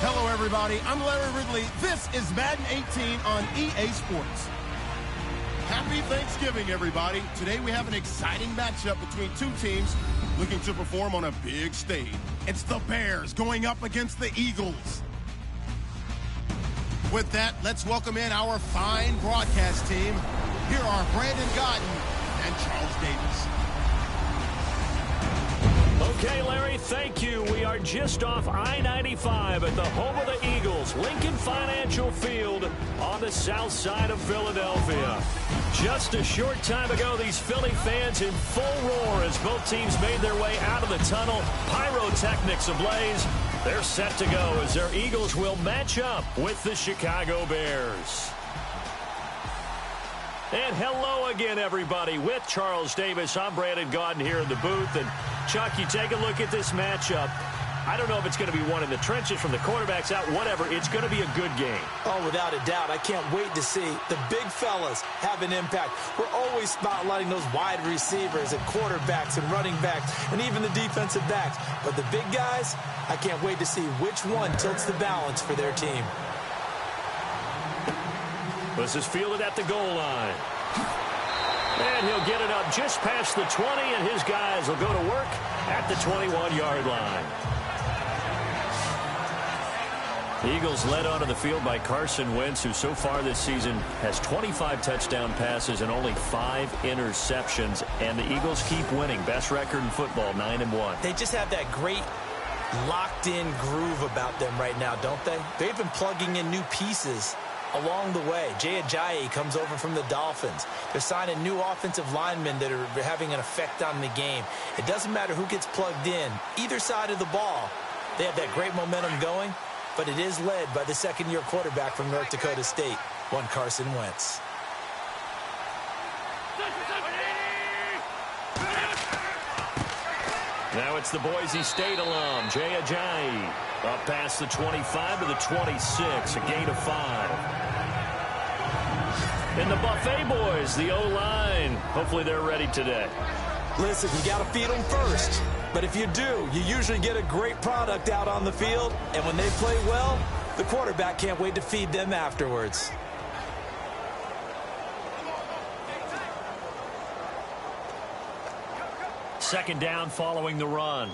Hello, everybody. I'm Larry Ridley. This is Madden 18 on EA Sports. Happy Thanksgiving, everybody. Today we have an exciting matchup between two teams looking to perform on a big stage. It's the Bears going up against the Eagles. With that, let's welcome in our fine broadcast team. Here are Brandon Godden and Charles Davis. Okay, Larry, thank you. We are just off I-95 at the home of the Eagles, Lincoln Financial Field on the south side of Philadelphia. Just a short time ago, these Philly fans in full roar as both teams made their way out of the tunnel. Pyrotechnics ablaze. They're set to go as their Eagles will match up with the Chicago Bears. And hello again, everybody. With Charles Davis, I'm Brandon Godden here in the booth. And, Chuck, you take a look at this matchup. I don't know if it's going to be one in the trenches from the quarterbacks out, whatever. It's going to be a good game. Oh, without a doubt. I can't wait to see the big fellas have an impact. We're always spotlighting those wide receivers and quarterbacks and running backs and even the defensive backs. But the big guys, I can't wait to see which one tilts the balance for their team. This is fielded at the goal line. And he'll get it up just past the 20, and his guys will go to work at the 21-yard line. The Eagles led onto the field by Carson Wentz, who so far this season has 25 touchdown passes and only 5 interceptions. And the Eagles keep winning. Best record in football, 9-1. They just have that great locked-in groove about them right now, don't they? They've been plugging in new pieces along the way. Jay Ajayi comes over from the Dolphins. They're signing new offensive linemen that are having an effect on the game. It doesn't matter who gets plugged in. Either side of the ball, they have that great momentum going, but it is led by the second-year quarterback from North Dakota State, one Carson Wentz. Now it's the Boise State alum, Jay Ajayi. Up past the 25 to the 26, a gain of 5. And the Buffet boys, the O-line. Hopefully they're ready today. Listen, you got to feed them first. But if you do, you usually get a great product out on the field. And when they play well, the quarterback can't wait to feed them afterwards. Second down following the run.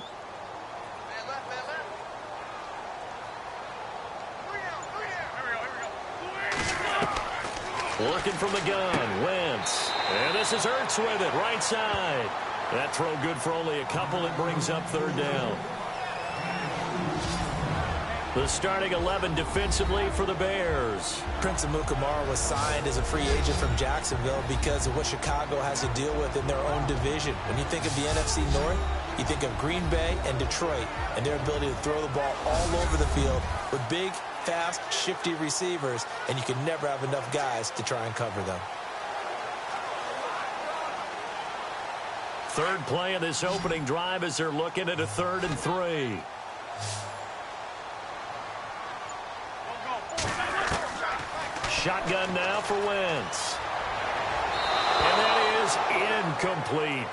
Looking from the gun, Wentz. And this is Ertz with it, right side. That throw good for only a couple. It brings up third down. The starting 11 defensively for the Bears. Prince Amukamara was signed as a free agent from Jacksonville because of what Chicago has to deal with in their own division. When you think of the NFC North, you think of Green Bay and Detroit and their ability to throw the ball all over the field with big, fast, shifty receivers, and you can never have enough guys to try and cover them. Third play of this opening drive as they're looking at a 3rd and 3. Shotgun now for Wentz. And that is incomplete.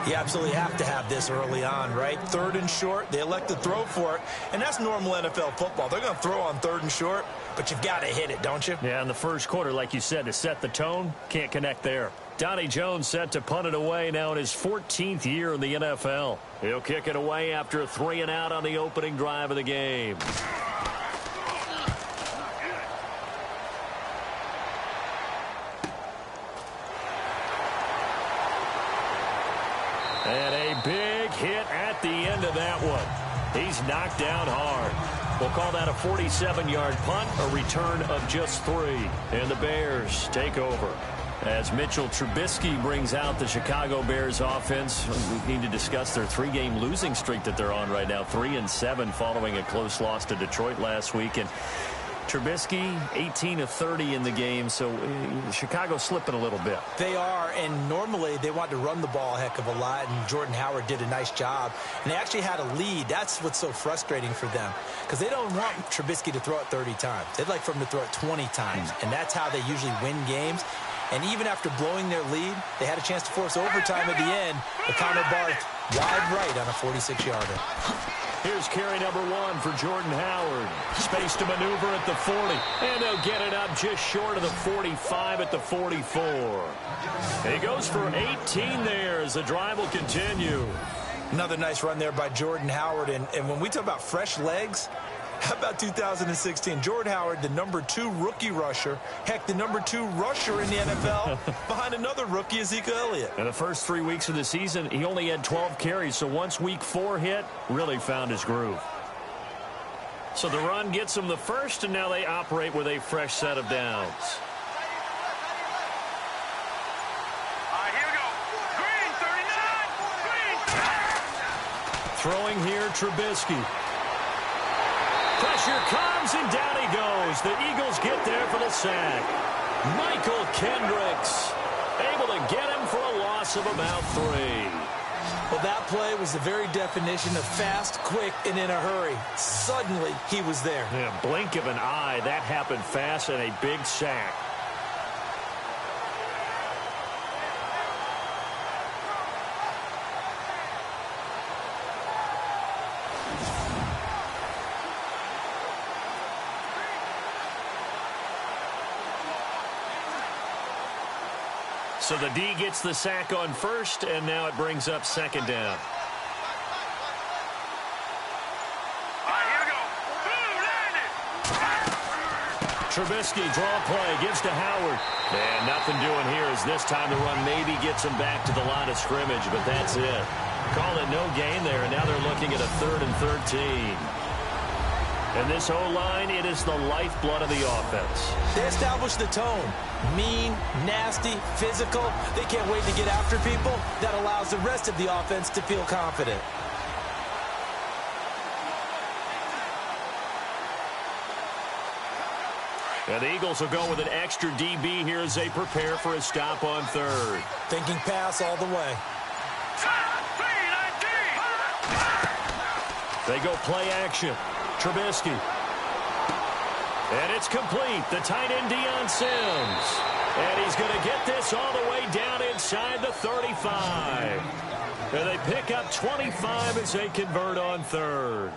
You absolutely have to have this early on, right? 3rd and short, they elect to throw for it, and that's normal NFL football. They're going to throw on 3rd and short, but you've got to hit it, don't you? Yeah, in the first quarter, like you said, to set the tone, can't connect there. Donnie Jones set to punt it away now in his 14th year in the NFL. He'll kick it away after a 3-and-out on the opening drive of the game. And a big hit at the end of that one. He's knocked down hard. We'll call that a 47-yard punt, a return of just 3. And the Bears take over. As Mitchell Trubisky brings out the Chicago Bears offense, we need to discuss their 3-game losing streak that they're on right now. 3-7 following a close loss to Detroit last week. And Trubisky, 18 of 30 in the game, so Chicago's slipping a little bit. They are, and normally they want to run the ball a heck of a lot, and Jordan Howard did a nice job. And they actually had a lead. That's what's so frustrating for them, because they don't want Trubisky to throw it 30 times. They'd like for him to throw it 20 times, and that's how they usually win games. And even after blowing their lead, they had a chance to force overtime at the end, but Connor Barth wide right on a 46-yarder. Here's carry number 1 for Jordan Howard. Space to maneuver at the 40. And they'll get it up just short of the 45 at the 44. He goes for 18 there as the drive will continue. Another nice run there by Jordan Howard. And when we talk about fresh legs, how about 2016? Jordan Howard, the number 2 rookie rusher. Heck, the number 2 rusher in the NFL behind another rookie, Ezekiel Elliott. In the first 3 weeks of the season, he only had 12 carries. So once week 4 hit, really found his groove. So the run gets them the first, and now they operate with a fresh set of downs. Throwing here, Trubisky. Pressure comes, and down he goes. The Eagles get there for the sack. Michael Kendricks able to get him for a loss of about 3. Well, that play was the very definition of fast, quick, and in a hurry. Suddenly, he was there. Yeah, blink of an eye. That happened fast and a big sack. So the D gets the sack on first, and now it brings up second down. Trubisky, draw play, gives to Howard. And nothing doing here as this time the run maybe gets him back to the line of scrimmage, but that's it. Call it no gain there, and now they're looking at a 3rd and 13. And this O-line, it is the lifeblood of the offense. They established the tone. Mean, nasty, physical. They can't wait to get after people. That allows the rest of the offense to feel confident. And the Eagles will go with an extra DB here as they prepare for a stop on 3rd. Thinking pass all the way. They go play action. Trubisky. And it's complete. The tight end, Deion Sims. And he's going to get this all the way down inside the 35. And they pick up 25 as they convert on 3rd.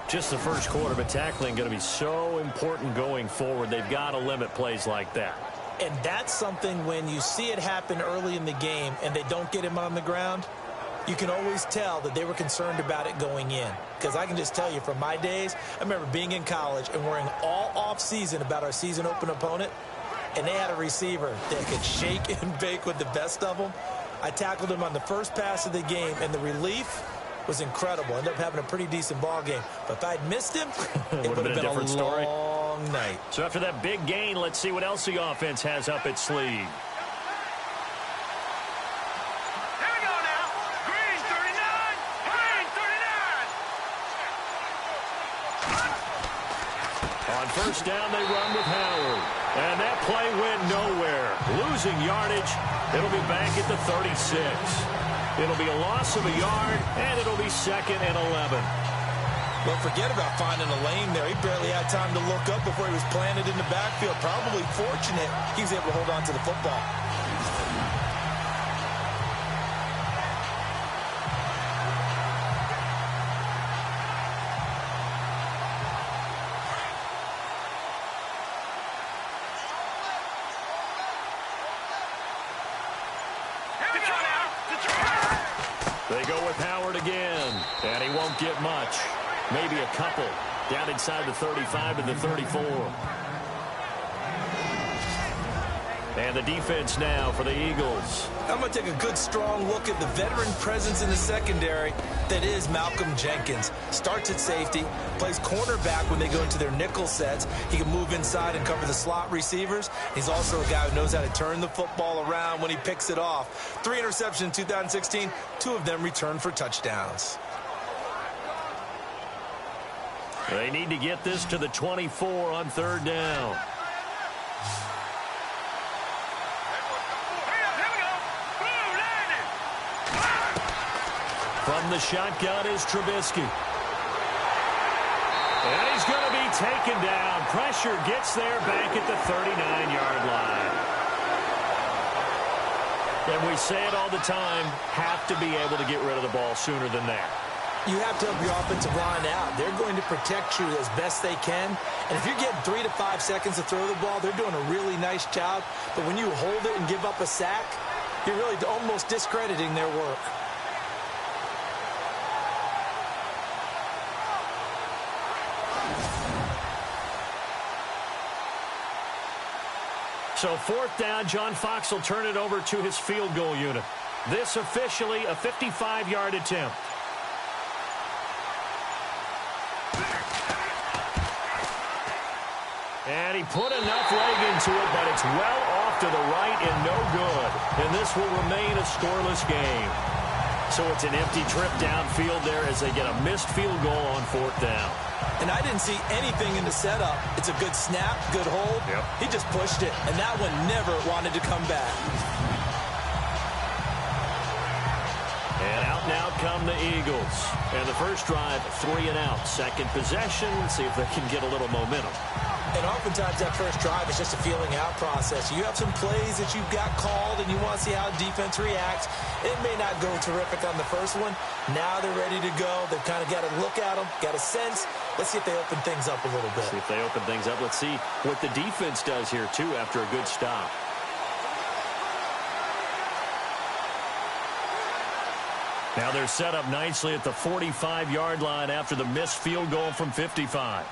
Just the first quarter, but tackling going to be so important going forward. They've got to limit plays like that. And that's something when you see it happen early in the game and they don't get him on the ground, you can always tell that they were concerned about it going in. Because I can just tell you from my days, I remember being in college and worrying all off-season about our season open opponent, and they had a receiver that could shake and bake with the best of them. I tackled him on the first pass of the game, and the relief was incredible. Ended up having a pretty decent ball game. But if I'd missed him, it would have been a different story. Long night. So after that big gain, let's see what else the offense has up its sleeve. On first down, they run with Howard. And that play went nowhere. Losing yardage. It'll be back at the 36. It'll be a loss of a yard, and it'll be 2nd and 11. Well, forget about finding a lane there. He barely had time to look up before he was planted in the backfield. Probably fortunate he was able to hold on to the football. They go with Howard again, and he won't get much. Maybe a couple. Down inside the 35 to the 34. And the defense now for the Eagles. I'm going to take a good, strong look at the veteran presence in the secondary that is Malcolm Jenkins. Starts at safety, plays cornerback when they go into their nickel sets. He can move inside and cover the slot receivers. He's also a guy who knows how to turn the football around when he picks it off. 3 interceptions in 2016, 2 of them returned for touchdowns. They need to get this to the 24 on 3rd down. From the shotgun is Trubisky. And he's going to be taken down. Pressure gets there back at the 39-yard line. And we say it all the time, have to be able to get rid of the ball sooner than that. You have to help your offensive line out. They're going to protect you as best they can. And if you're getting 3 to 5 seconds to throw the ball, they're doing a really nice job. But when you hold it and give up a sack, you're really almost discrediting their work. So 4th down, John Fox will turn it over to his field goal unit. This officially a 55-yard attempt. And he put enough leg into it, but it's well off to the right and no good. And this will remain a scoreless game. So it's an empty trip downfield there as they get a missed field goal on 4th down. And I didn't see anything in the setup. It's a good snap, good hold. Yep. He just pushed it, and that one never wanted to come back. And out now come the Eagles. And the first drive, 3 and out. Second possession, see if they can get a little momentum. And oftentimes that first drive is just a feeling out process. You have some plays that you've got called and you want to see how defense reacts. It may not go terrific on the first one. Now they're ready to go. They've kind of got to look at them, got a sense. Let's see if they open things up a little bit. See if they open things up. Let's see what the defense does here, too, after a good stop. Now they're set up nicely at the 45-yard line after the missed field goal from 55.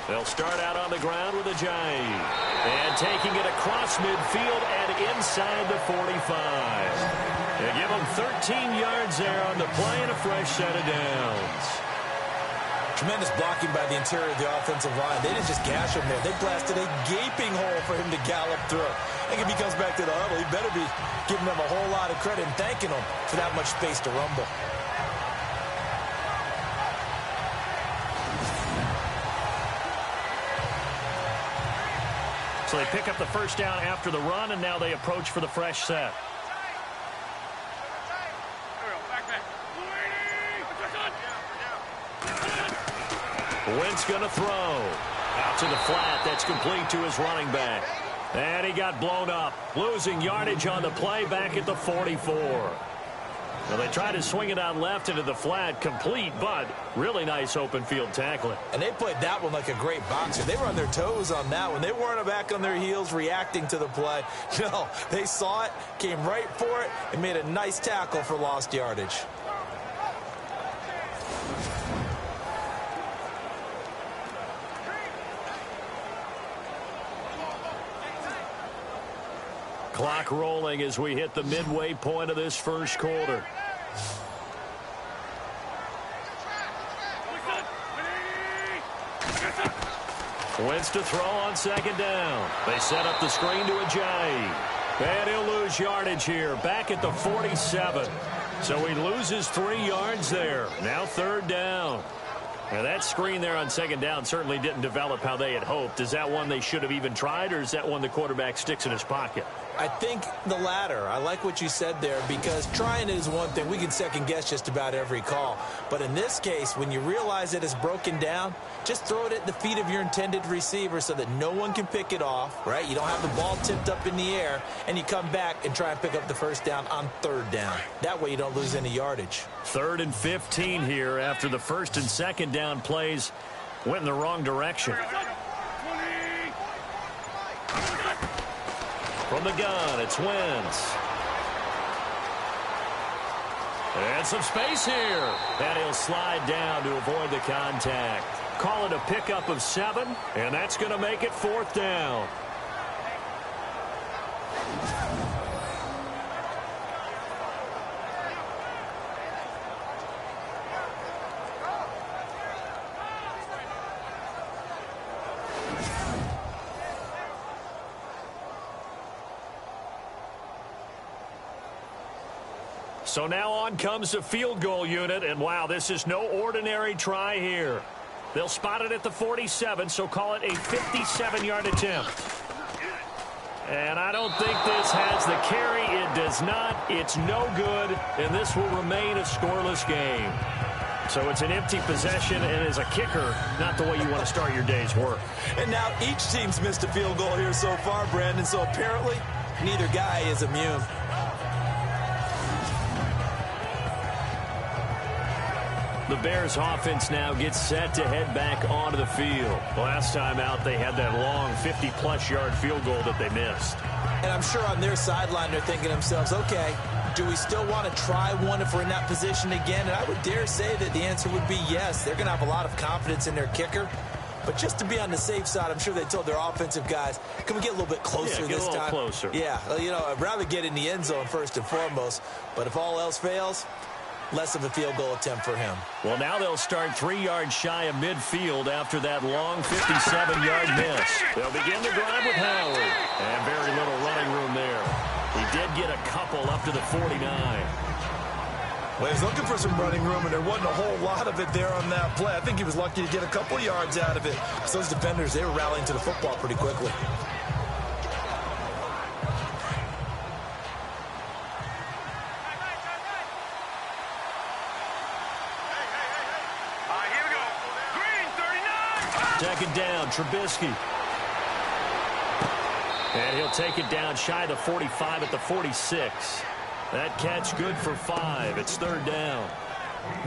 They'll start out on the ground with Ajayi. And taking it across midfield and inside the 45. They give them 13 yards there on the play and a fresh set of downs. Tremendous blocking by the interior of the offensive line. They didn't just gash him there. They blasted a gaping hole for him to gallop through. I think if he comes back to the huddle, he better be giving them a whole lot of credit and thanking them for that much space to rumble. So they pick up the first down after the run, and now they approach for the fresh set. Wentz going to throw. Out to the flat. That's complete to his running back. And he got blown up. Losing yardage on the play back at the 44. Well, they tried to swing it out left into the flat, complete, but really nice open field tackling. And they played that one like a great boxer. They were on their toes on that one. They weren't back on their heels reacting to the play. No, they saw it, came right for it, and made a nice tackle for lost yardage. Clock rolling as we hit the midway point of this first quarter. Wentz to throw on second down. They set up the screen to Ajayi. And he'll lose yardage here, back at the 47. So he loses 3 yards there. Now third down. Now that screen there on second down certainly didn't develop how they had hoped. Is that one they should have even tried, or is that one the quarterback sticks in his pocket? I think the latter. I like what you said there, because trying is one thing. We can second guess just about every call. But in this case, when you realize that it's broken down, just throw it at the feet of your intended receiver so that no one can pick it off, right? You don't have the ball tipped up in the air, and you come back and try and pick up the first down on third down. That way you don't lose any yardage. 3rd and 15 here after the first and second down plays went in the wrong direction. From the gun, it's Wentz. And some space here. And he'll slide down to avoid the contact. Call it a pickup of 7, and that's going to make it 4th down. So now on comes the field goal unit, and wow, this is no ordinary try here. They'll spot it at the 47, so call it a 57-yard attempt. And I don't think this has the carry. It does not. It's no good, and this will remain a scoreless game. So it's an empty possession, and as a kicker, not the way you want to start your day's work. And now each team's missed a field goal here so far, Brandon, so apparently neither guy is immune. The Bears offense now gets set to head back onto the field. Last time out, they had that long 50-plus yard field goal that they missed. And I'm sure on their sideline they're thinking to themselves, okay, do we still want to try one if we're in that position again? And I would dare say that the answer would be yes. They're going to have a lot of confidence in their kicker. But just to be on the safe side, I'm sure they told their offensive guys, can we get a little bit closer this time? Closer. Yeah, you know, I'd rather get in the end zone first and foremost. But if all else fails, less of a field goal attempt for him. Well, now they'll start 3 yards shy of midfield after that long 57-yard miss. They'll begin the drive with Howard. And very little running room there. He did get a couple up to the 49. Well, he was looking for some running room, and there wasn't a whole lot of it there on that play. I think he was lucky to get a couple yards out of it. So those defenders, they were rallying to the football pretty quickly. Second down, Trubisky. And he'll take it down shy of the 45 at the 46. That catch good for 5. It's third down.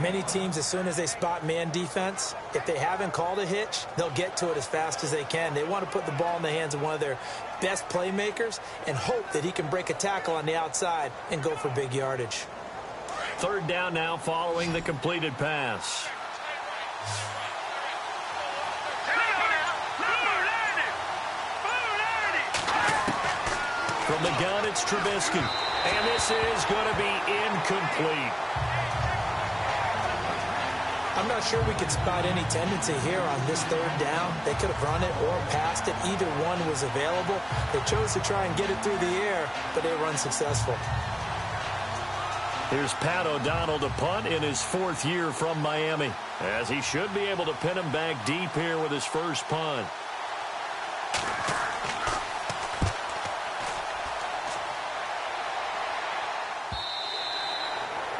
Many teams, as soon as they spot man defense, if they haven't called a hitch, they'll get to it as fast as they can. They want to put the ball in the hands of one of their best playmakers and hope that he can break a tackle on the outside and go for big yardage. Third down now following the completed pass. From the gun, it's Trubisky. And this is going to be incomplete. I'm not sure we could spot any tendency here on this third down. They could have run it or passed it. Either one was available. They chose to try and get it through the air, but they were unsuccessful. Here's Pat O'Donnell to punt in his 4th year from Miami, as he should be able to pin him back deep here with his first punt.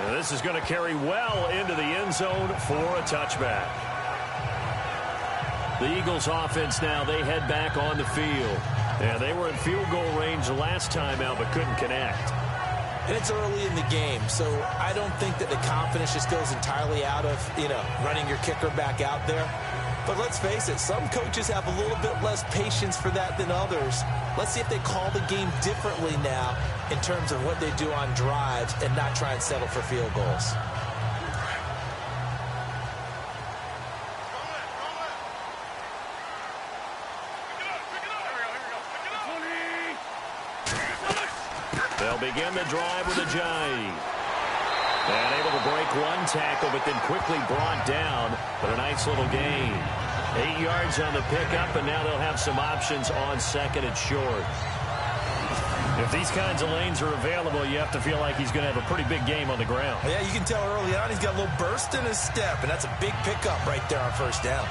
And this is going to carry well into the end zone for a touchback. The Eagles offense now, they head back on the field. And they were in field goal range last time out but couldn't connect. And it's early in the game, so I don't think that the confidence just goes entirely out of, running your kicker back out there. But let's face it, some coaches have a little bit less patience for that than others. Let's see if they call the game differently now in terms of what they do on drives and not try and settle for field goals. They'll begin the drive with Ajayi. And able to break one tackle, but then quickly brought down. But a nice little gain. 8 yards on the pickup, and now they'll have some options on second and short. If these kinds of lanes are available, you have to feel like he's going to have a pretty big game on the ground. Yeah, you can tell early on he's got a little burst in his step, and that's a big pickup right there on first down.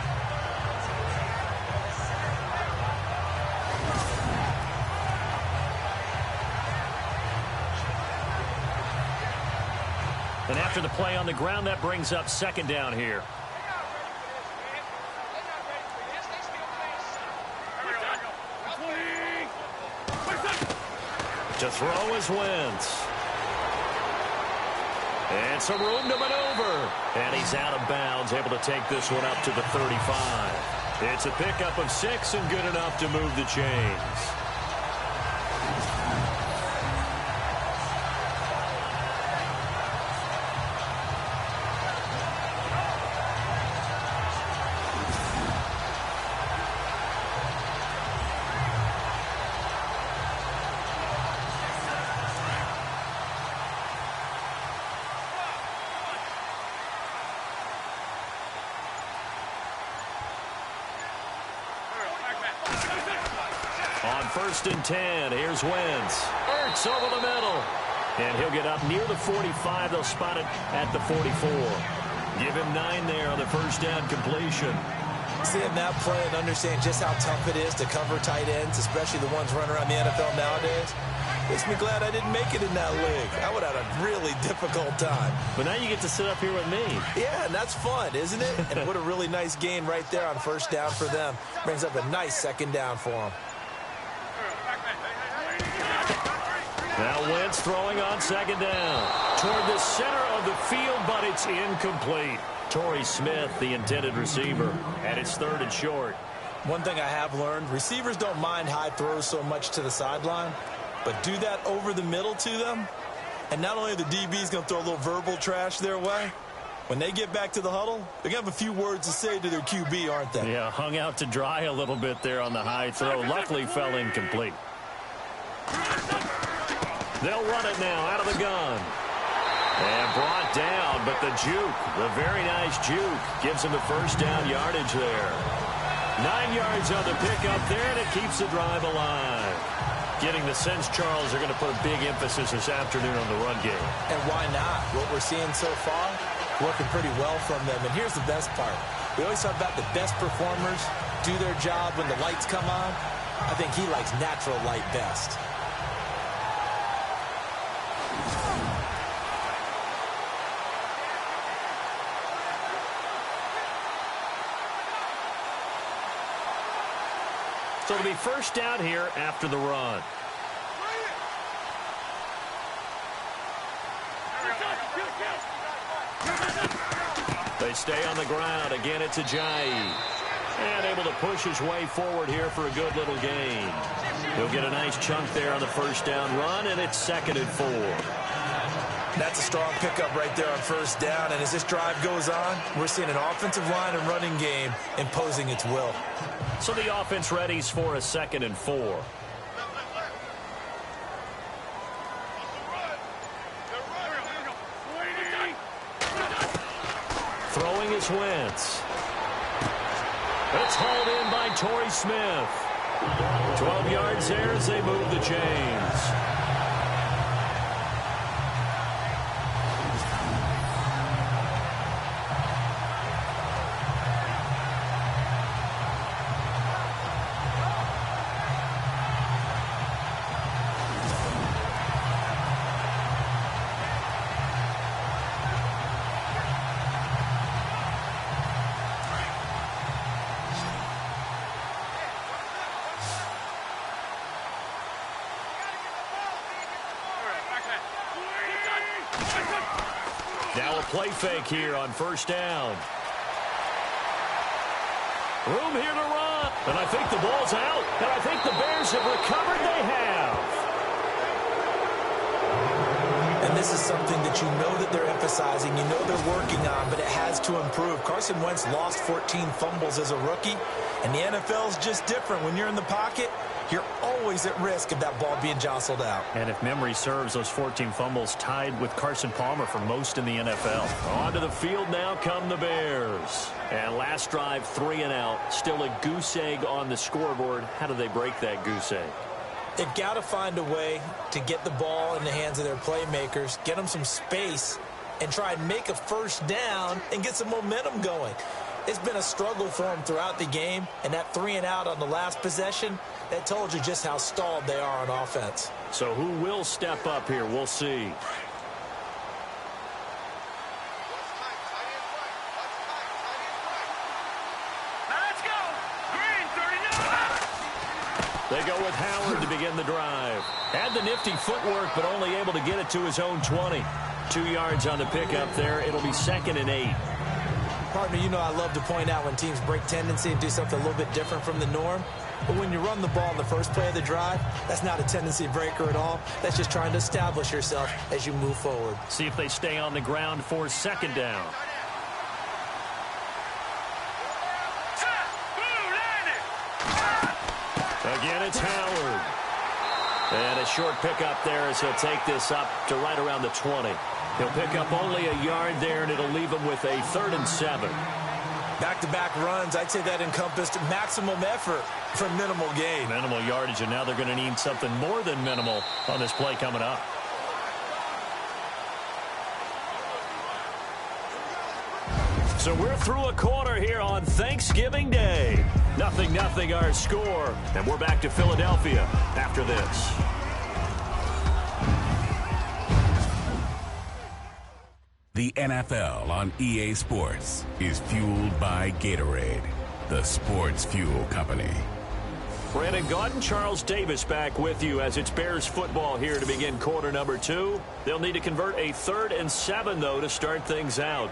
And after the play on the ground, that brings up second down here. To throw is Wentz. And some room to maneuver. And he's out of bounds, able to take this one up to the 35. It's a pickup of 6 and good enough to move the chains. On 1st and 10, here's Wentz. Ertz over the middle. And he'll get up near the 45. They'll spot it at the 44. Give him 9 there on the first down completion. Seeing that play and understand just how tough it is to cover tight ends, especially the ones running around the NFL nowadays, makes me glad I didn't make it in that league. I would have had a really difficult time. But now you get to sit up here with me. Yeah, and that's fun, isn't it? And what a really nice gain right there on first down for them. Brings up a nice second down for them. Now Wentz throwing on second down. toward the center of the field, but it's incomplete. Torrey Smith, the intended receiver, and it's 3rd and short. One thing I have learned, receivers don't mind high throws so much to the sideline, but do that over the middle to them, and not only are the DBs going to throw a little verbal trash their way, when they get back to the huddle, they're going to have a few words to say to their QB, aren't they? Yeah, hung out to dry a little bit there on the high throw. Luckily fell incomplete. They'll run it now out of the gun. And brought down, but the juke, the very nice juke, gives him the first down yardage there. 9 yards on the pickup there, and it keeps the drive alive. Getting the sense, Charles, are going to put a big emphasis this afternoon on the run game. And why not? What we're seeing so far, working pretty well from them. And here's the best part. We always talk about the best performers do their job when the lights come on. I think he likes natural light best. So it'll be first down here after the run. They stay on the ground. Again, it's Ajayi. And able to push his way forward here for a good little gain. He'll get a nice chunk there on the first down run, and it's 2nd and 4. That's a strong pickup right there on first down. And as this drive goes on, we're seeing an offensive line and running game imposing its will. So the offense readies for a 2nd and 4. Throwing is Wentz. It's hauled in by Torrey Smith. 12 yards there as they move the chains. Now a play fake here on first down. Room here to run. And I think the ball's out. And I think the Bears have recovered. They have. And this is something that you know that they're emphasizing, you know they're working on, but it has to improve. Carson Wentz lost 14 fumbles as a rookie, and the NFL is just different. When you're in the pocket, you're always at risk of that ball being jostled out. And if memory serves, those 14 fumbles tied with Carson Palmer for most in the NFL. Onto the field now come the Bears. And last drive, 3 and out. Still a goose egg on the scoreboard. How do they break that goose egg? They've got to find a way to get the ball in the hands of their playmakers, get them some space, and try and make a first down and get some momentum going. It's been a struggle for them throughout the game, and that 3 and out on the last possession, that told you just how stalled they are on offense. So who will step up here? We'll see. They go with Howard to begin the drive. Had the nifty footwork, but only able to get it to his own 20. 2 yards on the pickup there. It'll be 2nd and 8. Partner, you know I love to point out when teams break tendency and do something a little bit different from the norm. But when you run the ball in the first play of the drive, that's not a tendency breaker at all. That's just trying to establish yourself as you move forward. See if they stay on the ground for 2nd down. Again, it's Howard. And a short pickup there as he'll take this up to right around the 20. He'll pick up only a yard there, and it'll leave him with a 3rd and 7. Back-to-back runs, I'd say that encompassed maximum effort for minimal gain. Minimal yardage, and now they're going to need something more than minimal on this play coming up. So we're through a quarter here on Thanksgiving Day. 0-0 our score, and we're back to Philadelphia after this. The NFL on EA Sports is fueled by Gatorade, the sports fuel company. Brandon Gaudin, Charles Davis back with you as it's Bears football here to begin quarter number 2. They'll need to convert a 3rd and 7, though, to start things out.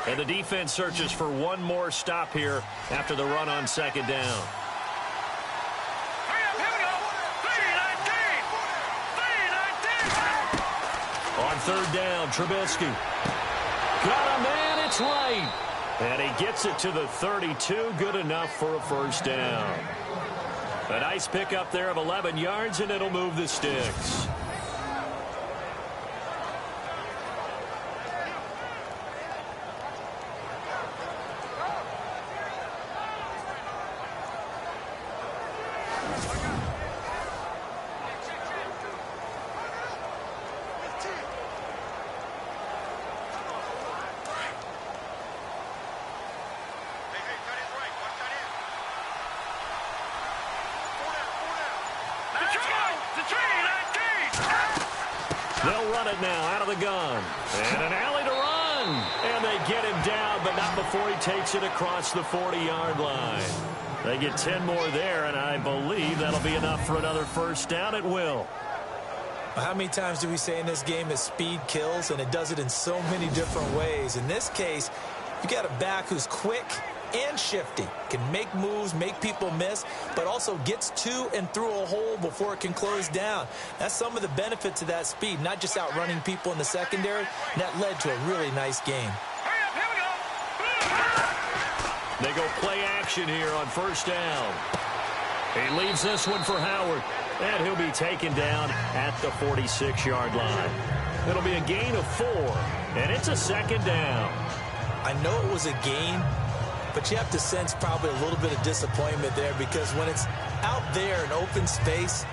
And the defense searches for one more stop here after the run on 2nd down. On 3rd down, Trubisky. Got a man, it's right. And he gets it to the 32, good enough for a 1st down. A nice pickup there of 11 yards, and it'll move the sticks. They'll run it now out of the gun. And an alley to run. And they get him down, but not before he takes it across the 40-yard line. They get 10 more there, and I believe that'll be enough for another 1st down. It will. How many times do we say in this game that speed kills, and it does it in so many different ways? In this case, you got a back who's quick and shifty, can make moves, make people miss, but also gets to and through a hole before it can close down. That's some of the benefits of that speed, not just outrunning people in the secondary. And that led to a really nice game. They go play action here on 1st down. He leaves this one for Howard, and he'll be taken down at the 46-yard line. It'll be a gain of 4, and it's a 2nd down. I know it was a gain, but you have to sense probably a little bit of disappointment there, because when it's out there in open space,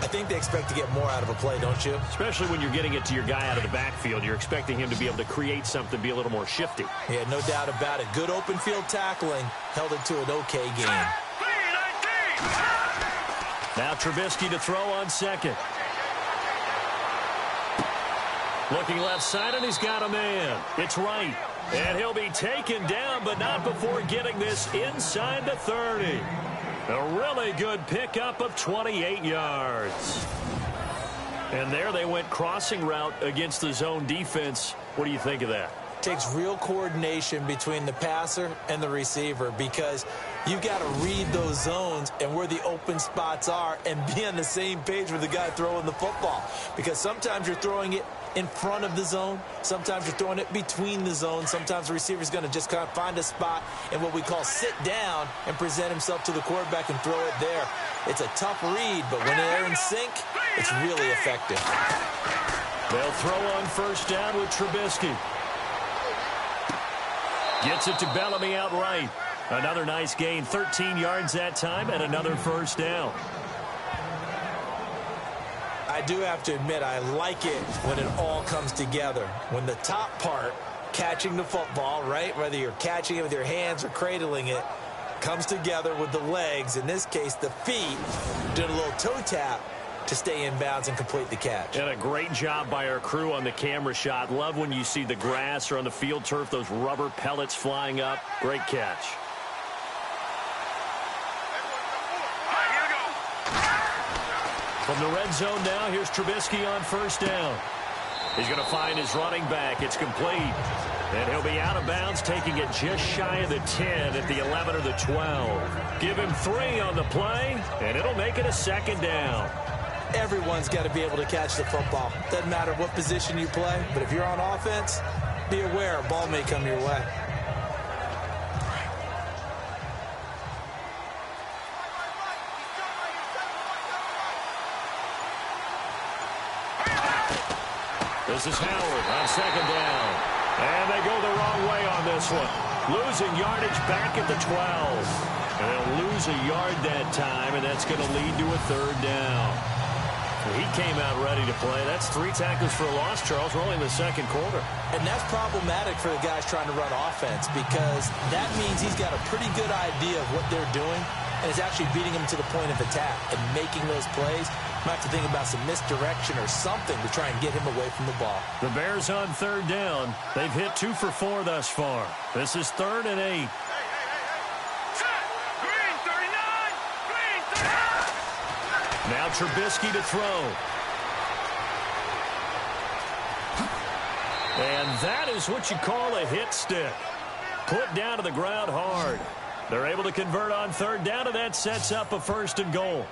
I think they expect to get more out of a play, don't you? Especially when you're getting it to your guy out of the backfield. You're expecting him to be able to create something, be a little more shifty. Yeah, no doubt about it. Good open field tackling held it to an okay game. Now Trubisky to throw on 2nd. Looking left side, and he's got a man. It's right. And he'll be taken down, but not before getting this inside the 30. A really good pickup of 28 yards. And there they went crossing route against the zone defense. What do you think of that? Takes real coordination between the passer and the receiver, because you've got to read those zones and where the open spots are and be on the same page with the guy throwing the football. Because sometimes you're throwing it in front of the zone. Sometimes you're throwing it between the zones. Sometimes the receiver's going to just kind of find a spot and what we call sit down and present himself to the quarterback and throw it there. It's a tough read, but when they're in sync, it's really effective. They'll throw on 1st down with Trubisky. Gets it to Bellamy outright. Another nice gain, 13 yards that time, and another 1st down. I do have to admit, I like it when it all comes together. When the top part, catching the football, right, whether you're catching it with your hands or cradling it, comes together with the legs, in this case the feet, doing a little toe tap to stay in bounds and complete the catch. And a great job by our crew on the camera shot. Love when you see the grass or on the field turf, those rubber pellets flying up. Great catch. From the red zone now, here's Trubisky on 1st down. He's going to find his running back. It's complete. And he'll be out of bounds, taking it just shy of the 10 at the 11 or the 12. Give him 3 on the play, and it'll make it a 2nd down. Everyone's got to be able to catch the football. Doesn't matter what position you play, but if you're on offense, be aware a ball may come your way. This is Howard on 2nd down. And they go the wrong way on this one. Losing yardage back at the 12. And they'll lose a yard that time, and that's going to lead to a 3rd down. He came out ready to play. That's 3 tackles for a loss, Charles. We're only in the 2nd quarter. And that's problematic for the guys trying to run offense, because that means he's got a pretty good idea of what they're doing, and is actually beating him to the point of attack and making those plays. Might have to think about some misdirection or something to try and get him away from the ball. The Bears on third down. They've hit 2 for 4 thus far. This is 3rd and 8. Now Trubisky to throw. And that is what you call a hit stick. Put down to the ground hard. They're able to convert on third down, and that sets up a 1st and goal.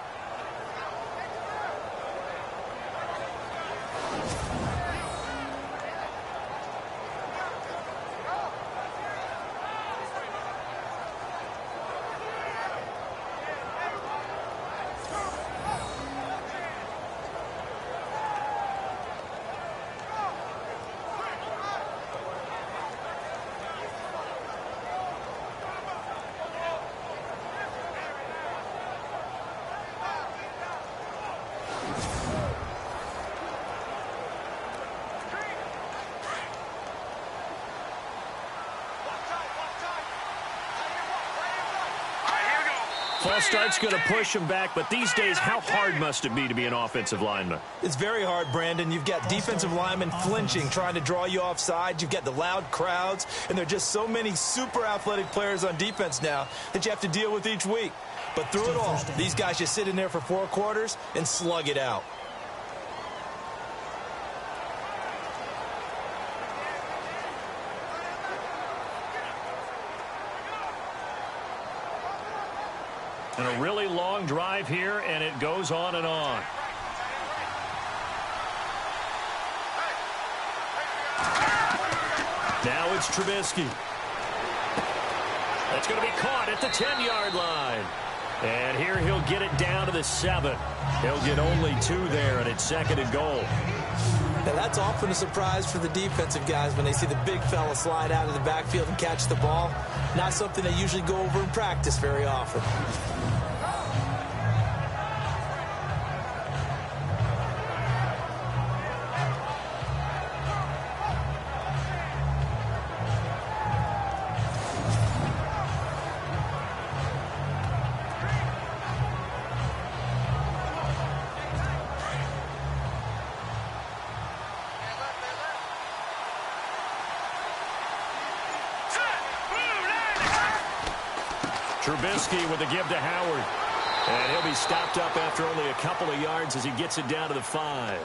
False start's going to push him back, but these days, how hard must it be to be an offensive lineman? It's very hard, Brandon. You've got defensive linemen flinching, trying to draw you offside. You've got the loud crowds, and there are just so many super athletic players on defense now that you have to deal with each week. But through it all, these guys just sit in there for 4 quarters and slug it out. And a really long drive here, and it goes on and on. Now it's Trubisky. That's going to be caught at the 10-yard line. And here he'll get it down to the 7. He'll get only 2 there, and it's 2nd and goal. Now that's often a surprise for the defensive guys when they see the big fella slide out of the backfield and catch the ball. Not something they usually go over in practice very often. Trubisky with a give to Howard. And he'll be stopped up after only a couple of yards as he gets it down to the 5.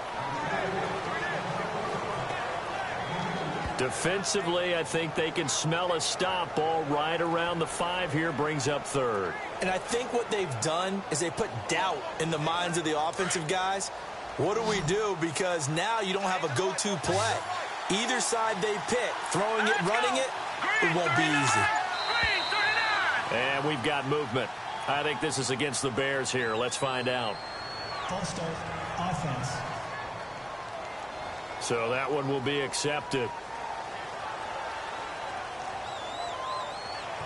Defensively, I think they can smell a stop. Ball right around the 5 here, brings up 3rd. And I think what they've done is they put doubt in the minds of the offensive guys. What do we do? Because now you don't have a go-to play. Either side they pick, throwing it, running it, it won't be easy. And we've got movement. I think this is against the Bears here. Let's find out. False start, offense. So that one will be accepted.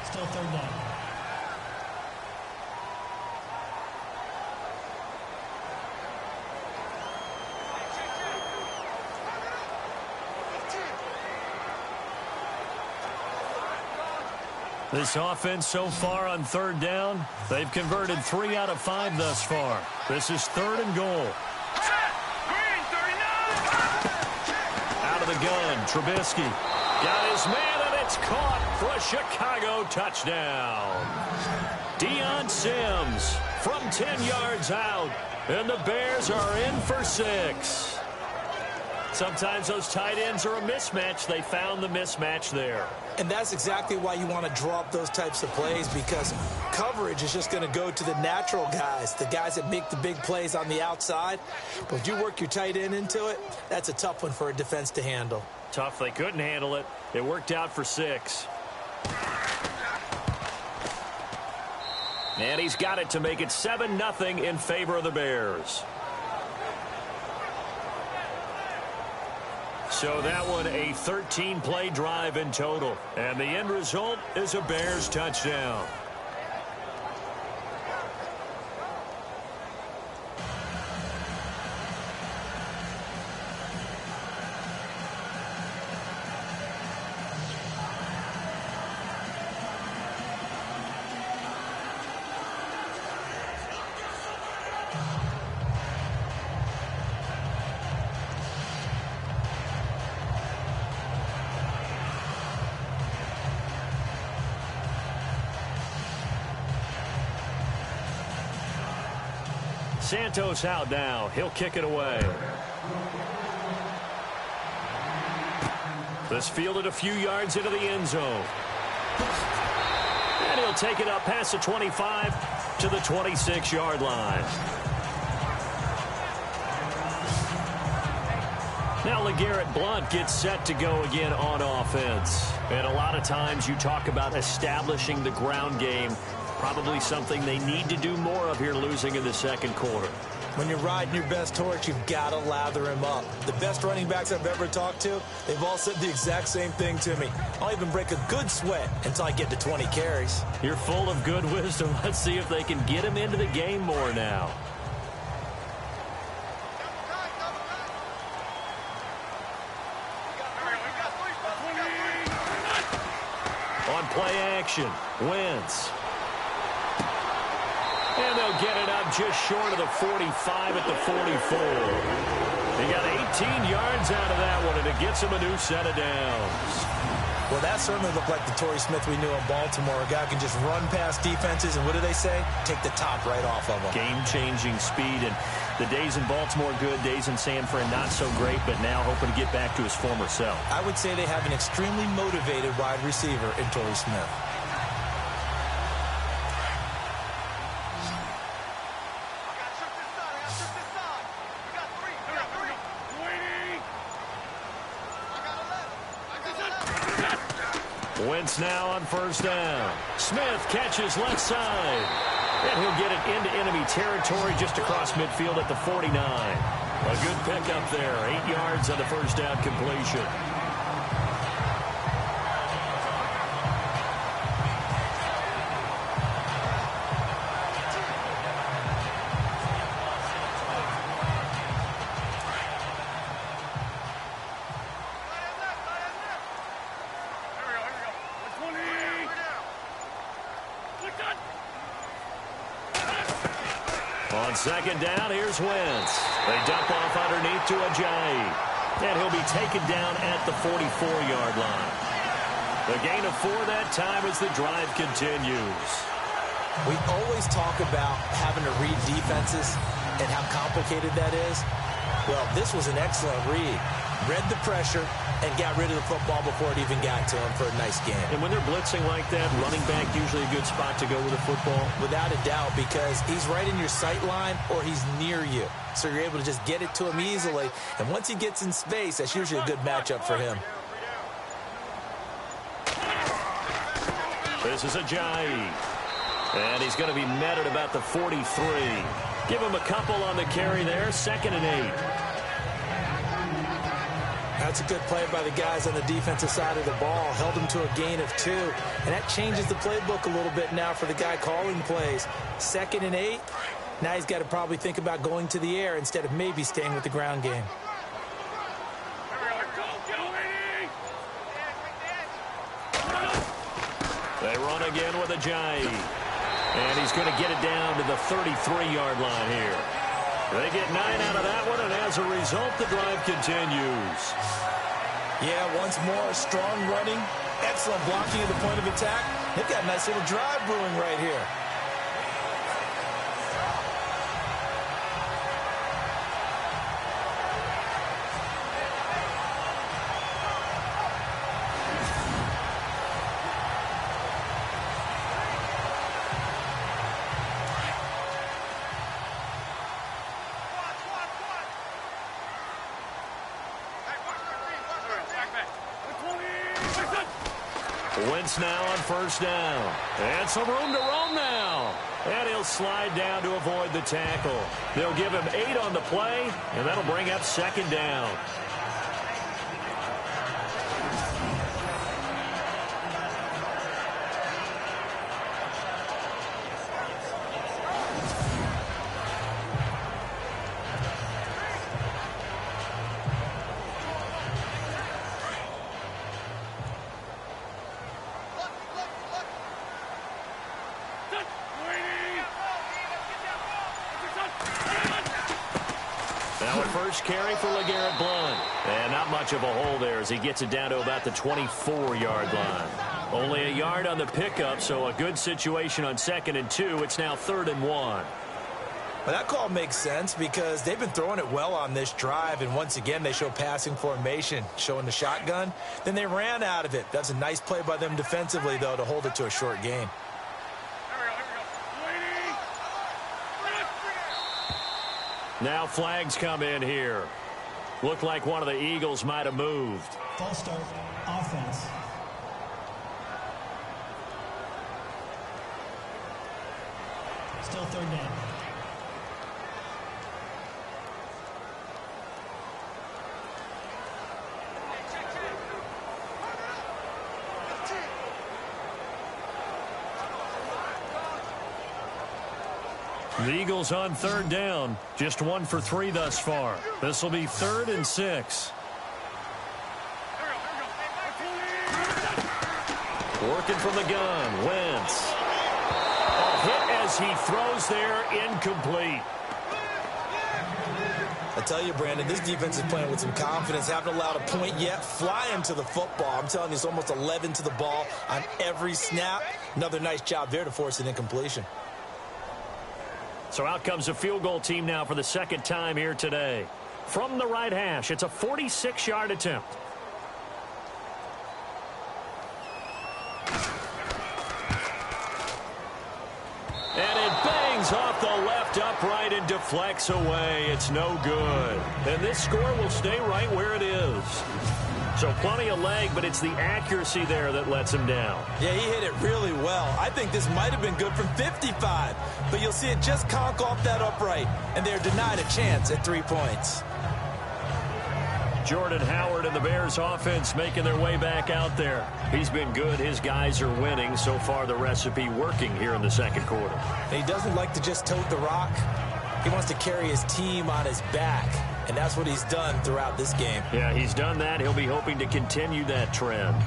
Still 3rd down. This offense so far on 3rd down, they've converted 3 out of 5 thus far. This is 3rd and goal. Out of the gun, Trubisky got his man, and it's caught for a Chicago touchdown. Deion Sims from 10 yards out, and the Bears are in for 6. Sometimes those tight ends are a mismatch. They found the mismatch there. And that's exactly why you want to draw up those types of plays, because coverage is just going to go to the natural guys, the guys that make the big plays on the outside. But if you work your tight end into it, that's a tough one for a defense to handle. Tough. They couldn't handle it. It worked out for 6. And he's got it to make it 7-0 in favor of the Bears. So that one, a 13-play drive in total. And the end result is a Bears touchdown. Santos out now. He'll kick it away. This fielded a few yards into the end zone. And he'll take it up past the 25 to the 26-yard line. Now LeGarrette Blount gets set to go again on offense. And a lot of times you talk about establishing the ground game. Probably something they need to do more of here losing in the second quarter. When you're riding your best horse, you've got to lather him up. The best running backs I've ever talked to, they've all said the exact same thing to me. I'll even break a good sweat until I get to 20 carries. You're full of good wisdom. Let's see if they can get him into the game more now. On play action, Wentz. And they'll get it up just short of the 45 at the 44. He got 18 yards out of that one, and it gets him a new set of downs. Well, that certainly looked like the Torrey Smith we knew in Baltimore. A guy can just run past defenses, and what do they say? Take the top right off of them. Game-changing speed, and the days in Baltimore good, days in San Fran not so great, but now hoping to get back to his former self. I would say they have an extremely motivated wide receiver in Torrey Smith. Wentz now on first down. Smith catches left side. And he'll get it into enemy territory just across midfield at the 49. A good pickup there. 8 yards on the first down completion. On second down, here's Wentz. They dump off underneath to Ajayi. And he'll be taken down at the 44-yard line. The gain of 4 that time as the drive continues. We always talk about having to read defenses and how complicated that is. Well, this was an excellent read. Read the pressure and got rid of the football before it even got to him for a nice game. And when they're blitzing like that, running back usually a good spot to go with the football? Without a doubt, because he's right in your sight line or he's near you. So you're able to just get it to him easily. And once he gets in space, that's usually a good matchup for him. This is Ajayi. And he's going to be met at about the 43. Give him a couple on the carry there. 2nd and 8. That's a good play by the guys on the defensive side of the ball. Held him to a gain of 2. And that changes the playbook a little bit now for the guy calling plays. 2nd and 8. Now he's got to probably think about going to the air instead of maybe staying with the ground game. They run again with Ajayi. And he's going to get it down to the 33-yard line here. They get 9 out of that one, and as a result, the drive continues. Yeah, once more, strong running, excellent blocking at the point of attack. They've got a nice little drive brewing right here. Wentz now on first down. And some room to roam now. And he'll slide down to avoid the tackle. They'll give him 8 on the play, and that'll bring up 2nd down. Now a first carry for LeGarrette Blount. And not much of a hole there as he gets it down to about the 24-yard line. Only a yard on the pickup, so a good situation on 2nd and 2. It's now 3rd and 1. Well, that call makes sense because they've been throwing it well on this drive, and once again, they show passing formation, showing the shotgun. Then they ran out of it. That's a nice play by them defensively, though, to hold it to a short game. Now flags come in here. Looked like one of the Eagles might have moved. False start, offense. Still third down. The Eagles on third down. Just 1 for 3 thus far. This will be 3rd and 6. Working from the gun. Wentz. A hit as he throws there. Incomplete. I tell you, Brandon, this defense is playing with some confidence. Haven't allowed a point yet. Flying to the football. I'm telling you, it's almost 11 to the ball on every snap. Another nice job there to force an incompletion. So out comes a field goal team now for the second time here today. From the right hash, it's a 46-yard attempt. And it bangs off the left upright and deflects away. It's no good. And this score will stay right where it is. So plenty of leg, but it's the accuracy there that lets him down. Yeah, he hit it really well. I think this might have been good from 55, but you'll see it just conk off that upright, and they're denied a chance at 3 points. Jordan Howard and the Bears offense making their way back out there. He's been good. His guys are winning. So far, the recipe working here in the second quarter. And he doesn't like to just tote the rock. He wants to carry his team on his back, and that's what he's done throughout this game. Yeah, he's done that. He'll be hoping to continue that trend.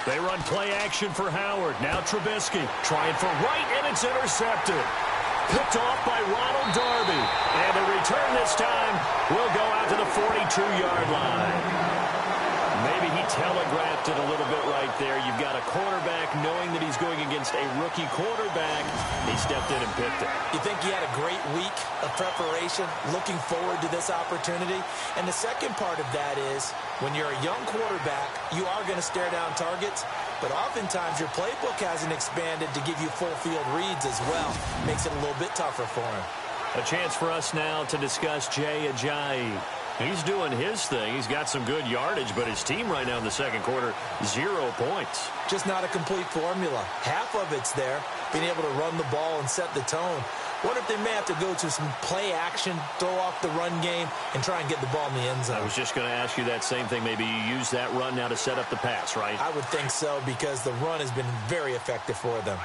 They run play action for Howard. Now Trubisky trying for right, and it's intercepted. Picked off by Ronald Darby. And the return this time will go out to the 42-yard line. Maybe he telegraphed it a little bit right there. You've got a quarterback knowing that he's going against a rookie quarterback. He stepped in and picked it. You think he had a great week of preparation, looking forward to this opportunity? And the second part of that is, when you're a young quarterback, you are going to stare down targets, but oftentimes your playbook hasn't expanded to give you full field reads as well. Makes it a little bit tougher for him. A chance for us now to discuss Jay Ajayi. He's doing his thing. He's got some good yardage, but his team right now in the second quarter, 0 points. Just not a complete formula. Half of it's there, being able to run the ball and set the tone. Wonder if they may have to go to some play action, throw off the run game, and try and get the ball in the end zone. I was just going to ask you that same thing. Maybe you use that run now to set up the pass, right? I would think so, because the run has been very effective for them.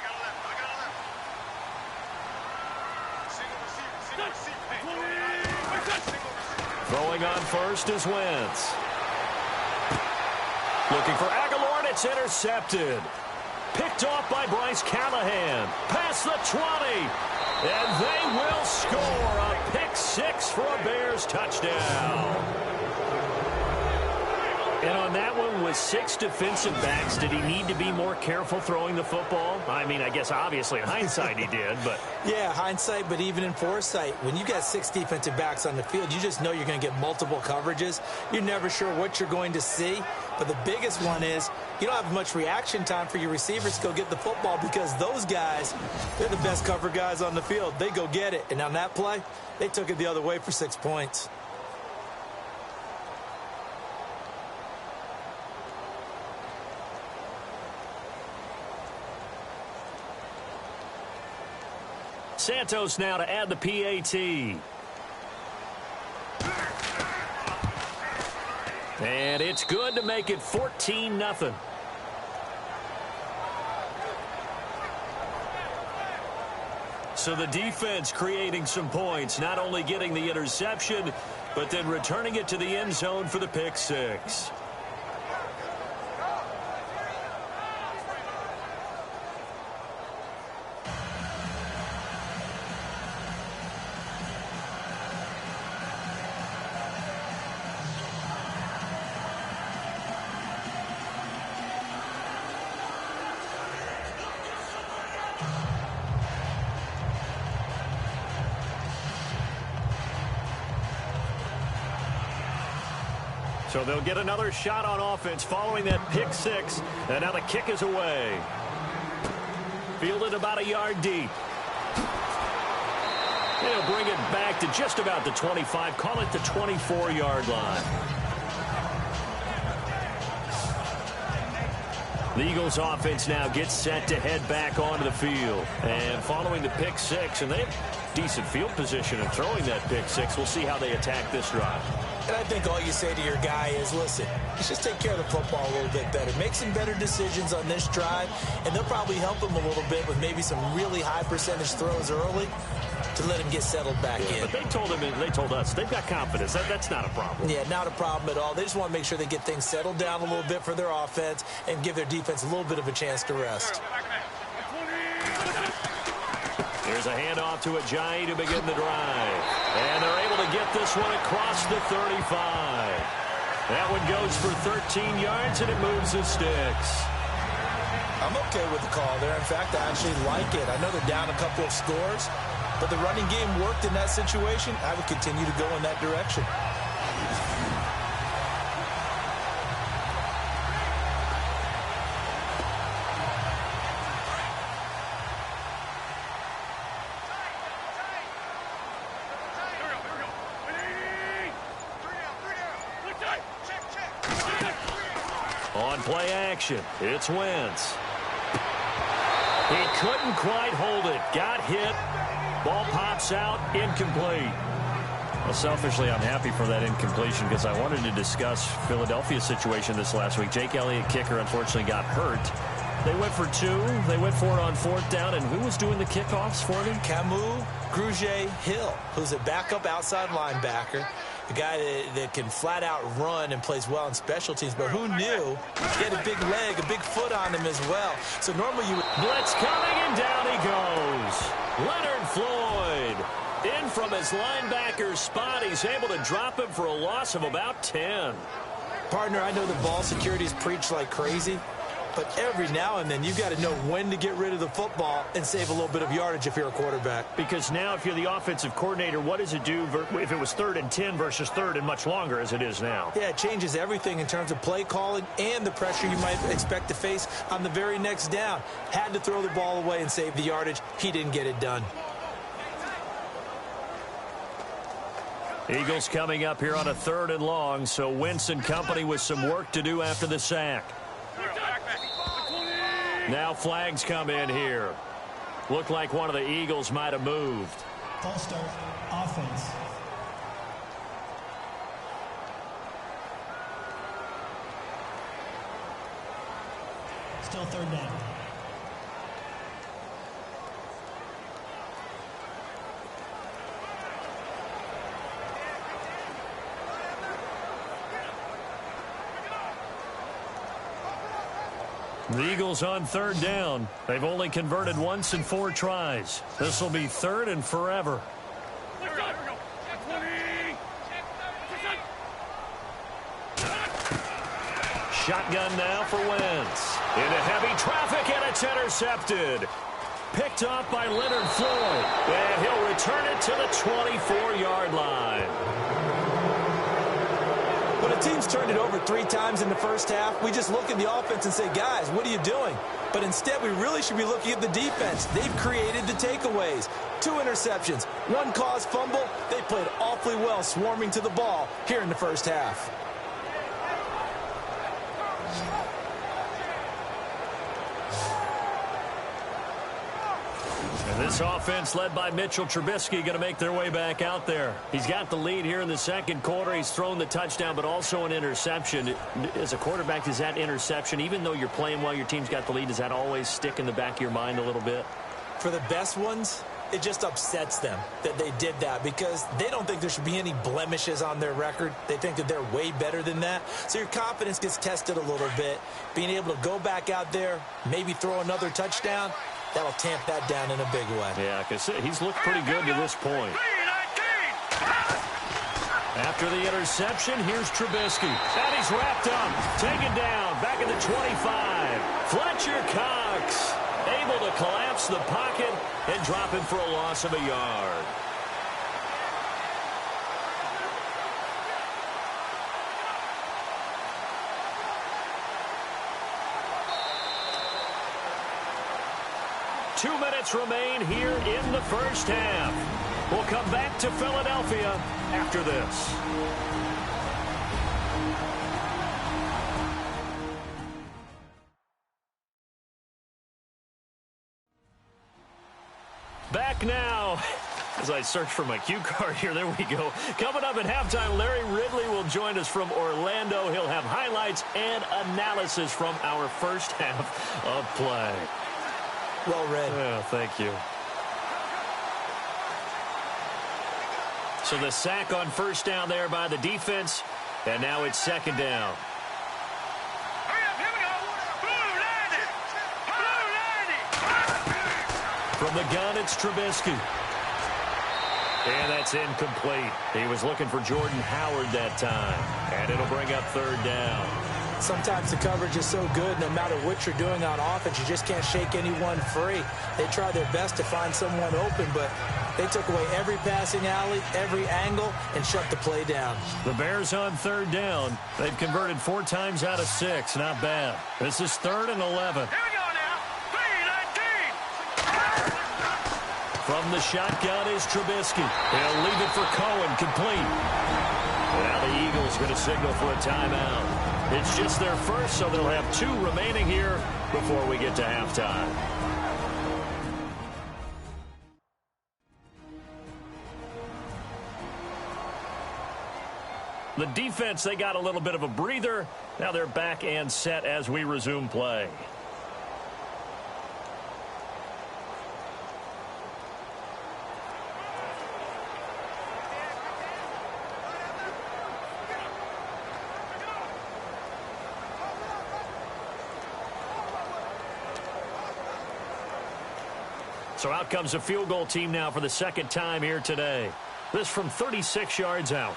Throwing on first is Wentz. Looking for Aguilar, and it's intercepted. Picked off by Bryce Callahan. Past the 20. And they will score a pick six for a Bears touchdown. And on that one, with 6 defensive backs, did he need to be more careful throwing the football? I mean, I guess obviously in hindsight he did, but... Yeah, hindsight, but even in foresight, when you got 6 defensive backs on the field, you just know you're going to get multiple coverages. You're never sure what you're going to see. But the biggest one is you don't have much reaction time for your receivers to go get the football, because those guys, they're the best cover guys on the field. They go get it. And on that play, they took it the other way for 6 points. Santos now to add the PAT. And it's good to make it 14-0. So the defense creating some points, not only getting the interception, but then returning it to the end zone for the pick six. So they'll get another shot on offense following that pick six. And now the kick is away. Fielded about a yard deep. He'll bring it back to just about the 25. Call it the 24-yard line. The Eagles offense now gets set to head back onto the field. And following the pick six, and they have decent field position in throwing that pick six. We'll see how they attack this drive. And I think all you say to your guy is, listen, let's just take care of the football a little bit better. Make some better decisions on this drive, and they'll probably help him a little bit with maybe some really high percentage throws early to let him get settled back in. But they told him, they told us, they've got confidence. That's not a problem. Yeah, not a problem at all. They just want to make sure they get things settled down a little bit for their offense and give their defense a little bit of a chance to rest. Here's a handoff to Ajayi to begin the drive. And they're able to get this one across the 35. That one goes for 13 yards, and it moves the sticks. I'm okay with the call there. In fact, I actually like it. I know they're down a couple of scores, but the running game worked in that situation. I would continue to go in that direction. On play action, it's Wentz. He couldn't quite hold it. Got hit. Ball pops out, incomplete. Well, selfishly, I'm happy for that incompletion because I wanted to discuss Philadelphia's situation this last week. Jake Elliott, kicker, unfortunately got hurt. They went for two. They went for it on fourth down. And who was doing the kickoffs for them? Camus Grugier-Hill, who's a backup outside linebacker. The guy that can flat out run and plays well in special teams. But who knew he had a big leg, a big foot on him as well. So normally you would... Blitz coming, and down he goes. Leonard Floyd in from his linebacker spot. He's able to drop him for a loss of about 10. Partner, I know the ball security is preached like crazy, but every now and then you've got to know when to get rid of the football and save a little bit of yardage if you're a quarterback. Because now if you're the offensive coordinator, what does it do if it was 3rd and 10 versus 3rd and much longer as it is now? Yeah, it changes everything in terms of play calling and the pressure you might expect to face on the very next down. Had to throw the ball away and save the yardage. He didn't get it done. Eagles coming up here on a 3rd and long, so Wentz and company with some work to do after the sack. Now flags come in here. Looked like one of the Eagles might have moved. False start, offense. Still 3rd down. The Eagles on 3rd down. They've only converted once in 4 tries. This will be 3rd and forever. Shotgun now for Wentz. Into heavy traffic, and it's intercepted. Picked off by Leonard Floyd. And he'll return it to the 24-yard line. When a team's turned it over 3 times in the first half, we just look at the offense and say, guys, what are you doing? But instead, we really should be looking at the defense. They've created the takeaways. 2 interceptions, 1 caused fumble. They played awfully well swarming to the ball here in the first half. This offense led by Mitchell Trubisky going to make their way back out there. He's got the lead here in the 2nd quarter. He's thrown the touchdown, but also an interception. As a quarterback, does that interception, even though you're playing well, your team's got the lead, does that always stick in the back of your mind a little bit? For the best ones, it just upsets them that they did that because they don't think there should be any blemishes on their record. They think that they're way better than that. So your confidence gets tested a little bit. Being able to go back out there, maybe throw another touchdown, that'll tamp that down in a big way. Yeah, because he's looked pretty good to this point. After the interception, here's Trubisky. And he's wrapped up. Taken down. Back at the 25. Fletcher Cox able to collapse the pocket and drop him for a loss of a yard. 2 minutes remain here in the first half. We'll come back to Philadelphia after this. Back now. As I search for my cue card here, there we go. Coming up at halftime, Larry Ridley will join us from Orlando. He'll have highlights and analysis from our first half of play. Well read. Oh, thank you. So the sack on first down there by the defense, and now it's second down. From the gun, it's Trubisky. And that's incomplete. He was looking for Jordan Howard that time. And it'll bring up third down. Sometimes the coverage is so good, no matter what you're doing on offense, you just can't shake anyone free. They try their best to find someone open, but they took away every passing alley, every angle, and shut the play down. The Bears on third down. They've converted 4 times out of 6. Not bad. This is 3rd and 11. From the shotgun is Trubisky. He'll leave it for Cohen, complete. Now the Eagles going to signal for a timeout. It's just their first, so they'll have 2 remaining here before we get to halftime. The defense, they got a little bit of a breather. Now they're back and set as we resume play. So out comes a field goal team now for the second time here today. This from 36 yards out.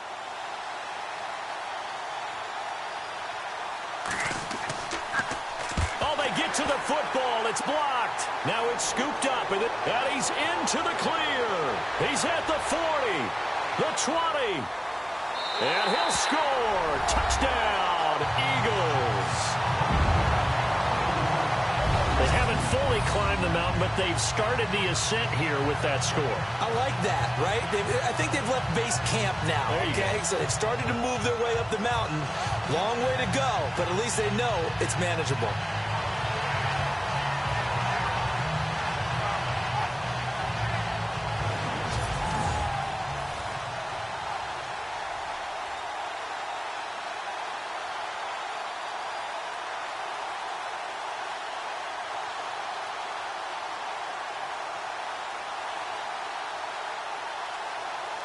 Oh, they get to the football. It's blocked. Now it's scooped up, and he's into the clear. He's at the 40, the 20, and he'll score. Touchdown, Eagles. They haven't fully climbed the mountain, but they've started the ascent here with that score. I like that, right? I think they've left base camp now, okay? So they've started to move their way up the mountain. Long way to go, but at least they know it's manageable.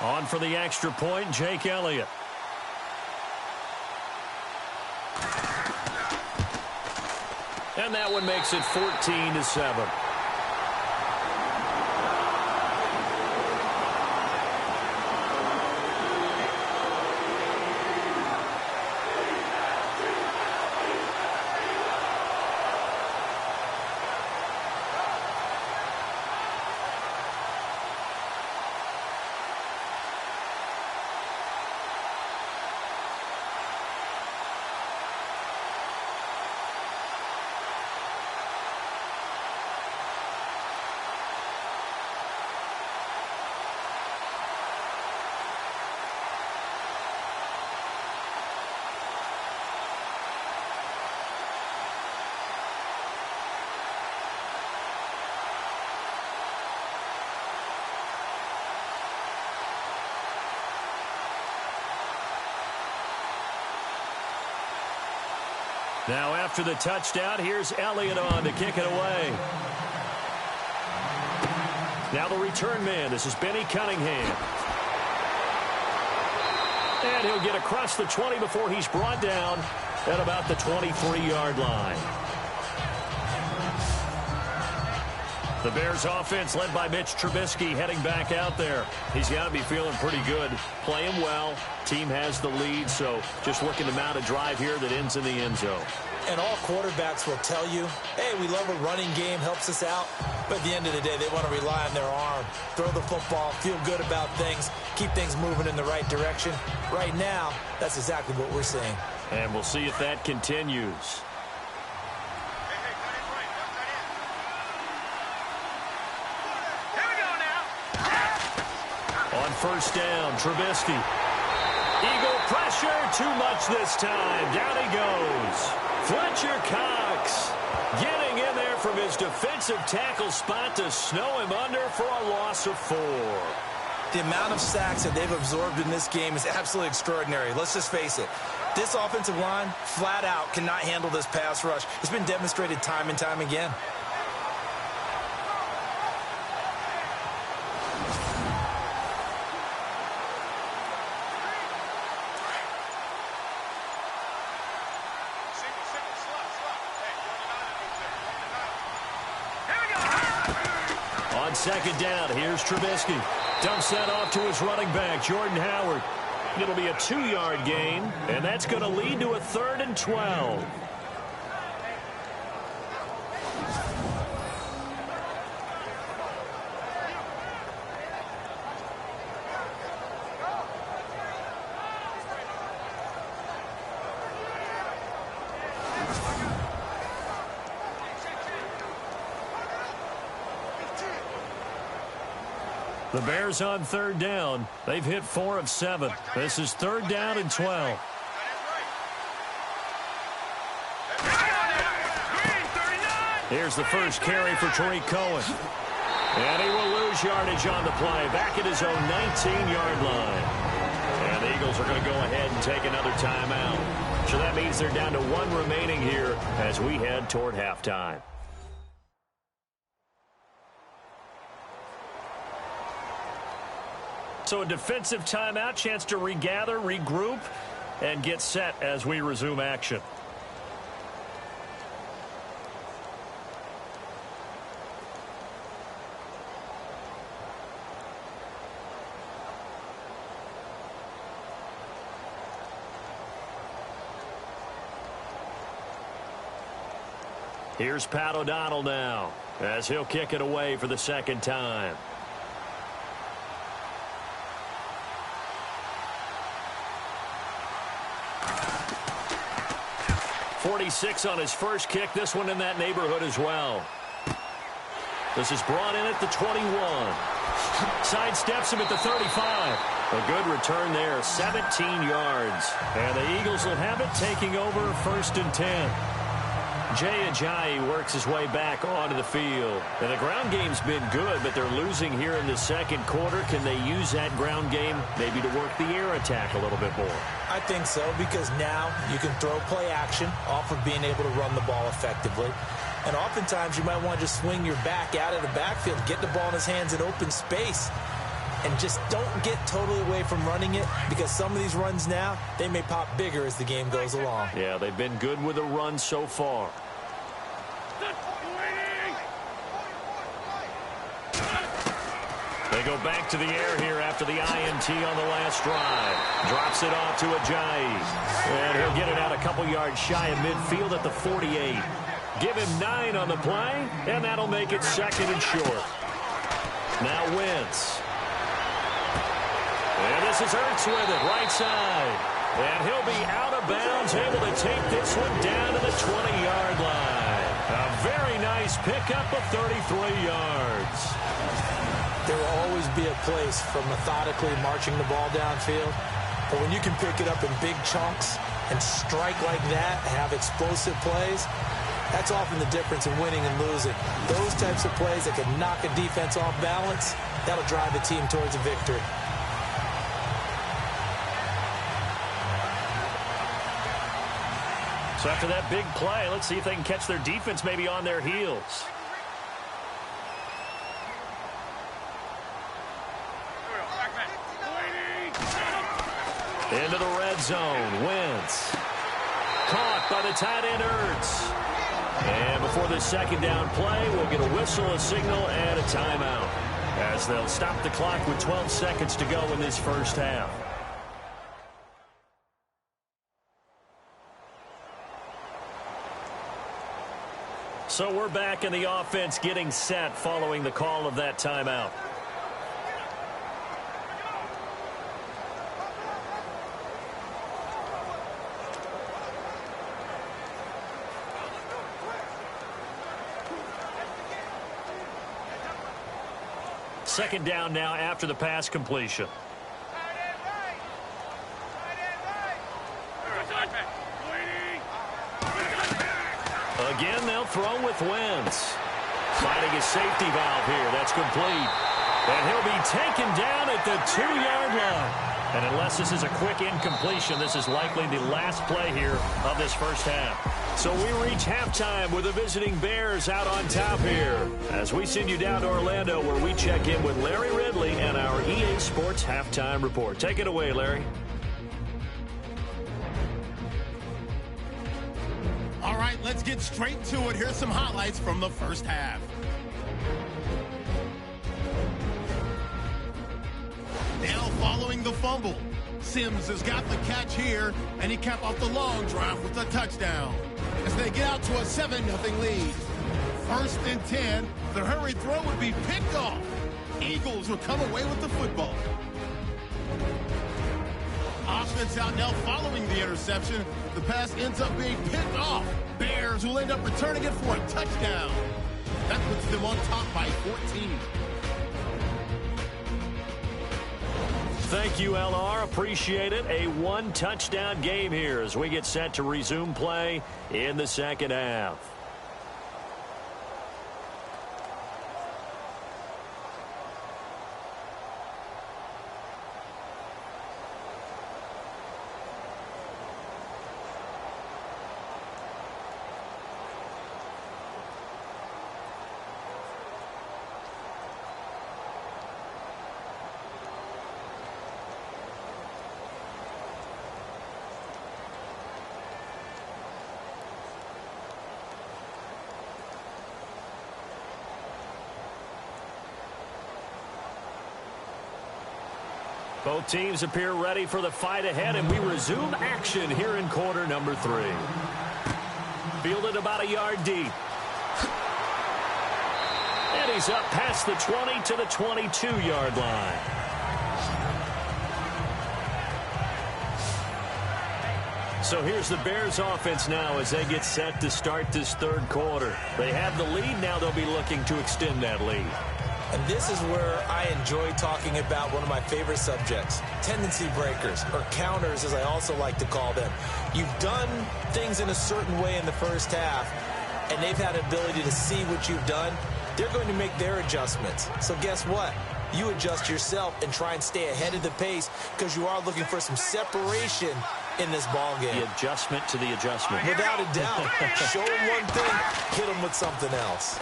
On for the extra point, Jake Elliott. And that one makes it 14-7. Now after the touchdown, here's Elliott on to kick it away. Now the return man. This is Benny Cunningham. And he'll get across the 20 before he's brought down at about the 23-yard line. The Bears offense led by Mitch Trubisky heading back out there. He's got to be feeling pretty good. Playing well. Team has the lead, so just looking to mount a drive here that ends in the end zone. And all quarterbacks will tell you, hey, we love a running game, helps us out. But at the end of the day, they want to rely on their arm. Throw the football, feel good about things, keep things moving in the right direction. Right now, that's exactly what we're seeing. And we'll see if that continues. On first down, Trubisky. Eagle pressure, too much this time. Down he goes. Fletcher Cox getting in there from his defensive tackle spot to snow him under for a loss of 4. The amount of sacks that they've absorbed in this game is absolutely extraordinary. Let's just face it. This offensive line, flat out, cannot handle this pass rush. It's been demonstrated time and time again. On second down, here's Trubisky. Dumps that off to his running back, Jordan Howard. It'll be a 2-yard gain, and that's going to lead to a 3rd and 12. The Bears on 3rd down. They've hit 4 of 7. This is 3rd down and 12. Here's the first carry for Tariq Cohen. And he will lose yardage on the play, back at his own 19-yard line. And the Eagles are going to go ahead and take another timeout. So that means they're down to 1 remaining here as we head toward halftime. So a defensive timeout, chance to regather, regroup, and get set as we resume action. Here's Pat O'Donnell now as he'll kick it away for the 2nd time. 46 on his first kick. This one in that neighborhood as well. This is brought in at the 21. Sidesteps him at the 35. A good return there, 17 yards. And the Eagles will have it, taking over 1st and 10. Jay Ajayi works his way back onto the field. And the ground game's been good, but they're losing here in the 2nd quarter. Can they use that ground game maybe to work the air attack a little bit more? I think so, because now you can throw play action off of being able to run the ball effectively. And oftentimes you might want to just swing your back out of the backfield, get the ball in his hands in open space, and just don't get totally away from running it, because some of these runs now, they may pop bigger as the game goes along. Yeah, they've been good with the run so far. They go back to the air here after the INT on the last drive. Drops it off to Ajayi. And he'll get it out a couple yards shy of midfield at the 48. Give him 9 on the play, and that'll make it 2nd and short. Now Wentz. And this is Ertz with it, right side. And he'll be out of bounds, able to take this one down to the 20-yard line. A very nice pickup of 33 yards. There will always be a place for methodically marching the ball downfield. But when you can pick it up in big chunks and strike like that, have explosive plays, that's often the difference in winning and losing. Those types of plays that can knock a defense off balance, that'll drive the team towards a victory. So after that big play, let's see if they can catch their defense maybe on their heels. Into the red zone. Wentz. Caught by the tight end Ertz. And before the 2nd down play, we'll get a whistle, a signal, and a timeout, as they'll stop the clock with 12 seconds to go in this 1st half. So we're back in the offense getting set following the call of that timeout. second down now after the pass completion. Again, they'll throw with Wentz. Finding his safety valve here. That's complete. And he'll be taken down at the 2-yard line. And unless this is a quick incompletion, this is likely the last play here of this first half. So we reach halftime with the visiting Bears out on top here, as we send you down to Orlando, where we check in with Larry Ridley and our EA Sports Halftime Report. Take it away, Larry. All right, let's get straight to it. Here's some highlights from the first half. Now following the fumble, Sims has got the catch here, and he capped off the long drive with a touchdown. As they get out to a 7-0 lead. 1st and 10, the hurry throw would be picked off. Eagles will come away with the football. Offense out now following the interception. The pass ends up being picked off. Bears will end up returning it for a touchdown. That puts them on top by 14. Thank you, LR. Appreciate it. A one-touchdown game here as we get set to resume play in the second half. Both teams appear ready for the fight ahead, and we resume action here in quarter number 3. Fielded about a yard deep. And he's up past the 20 to the 22-yard line. So here's the Bears offense now as they get set to start this third quarter. They have the lead. Now they'll be looking to extend that lead. And this is where I enjoy talking about one of my favorite subjects, tendency breakers, or counters as I also like to call them. You've done things in a certain way in the first half, and they've had an ability to see what you've done. They're going to make their adjustments. So guess what? You adjust yourself and try and stay ahead of the pace because you are looking for some separation in this ball game. The adjustment to the adjustment. Without a doubt. Show them one thing, hit them with something else.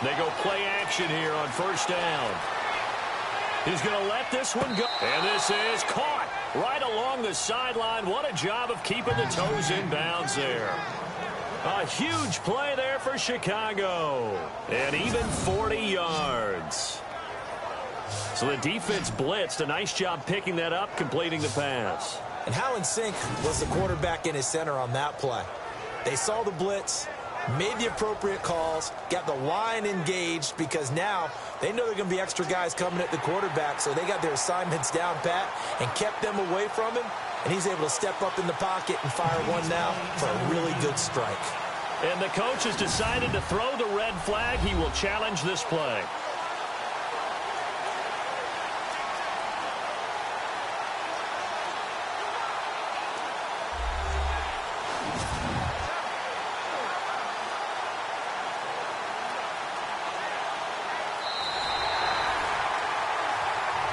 They go play action here on first down. He's going to let this one go. And this is caught right along the sideline. What a job of keeping the toes in bounds there. A huge play there for Chicago. And even 40 yards. So the defense blitzed. A nice job picking that up, completing the pass. And how in sync was the quarterback in his center on that play? They saw the blitz, made the appropriate calls, got the line engaged because now they know there are going to be extra guys coming at the quarterback, so they got their assignments down pat and kept them away from him, and he's able to step up in the pocket and fire one now for a really good strike. And the coach has decided to throw the red flag. He will challenge this play.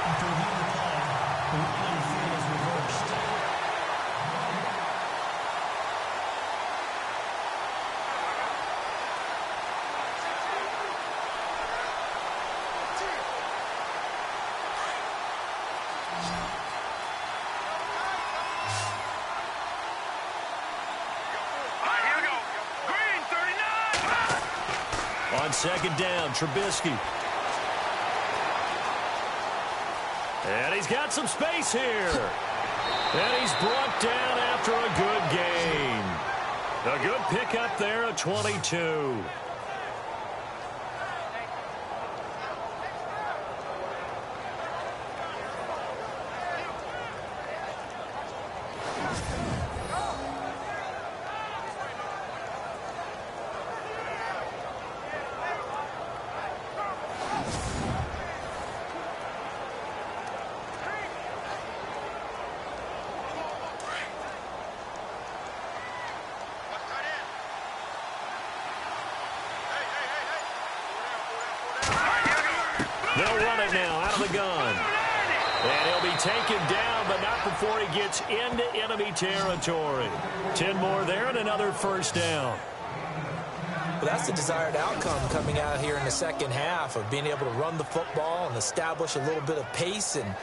After reviewing the play, the ruling in field is reversed. Here we go. Green, 39. On second down, Trubisky. And he's got some space here. And he's brought down after a good gain. A good pickup there at 22. They'll run it now out of the gun. And he'll be taken down, but not before he gets into enemy territory. 10 more there and another first down. Well, that's the desired outcome coming out here in the second half of being able to run the football and establish a little bit of pace and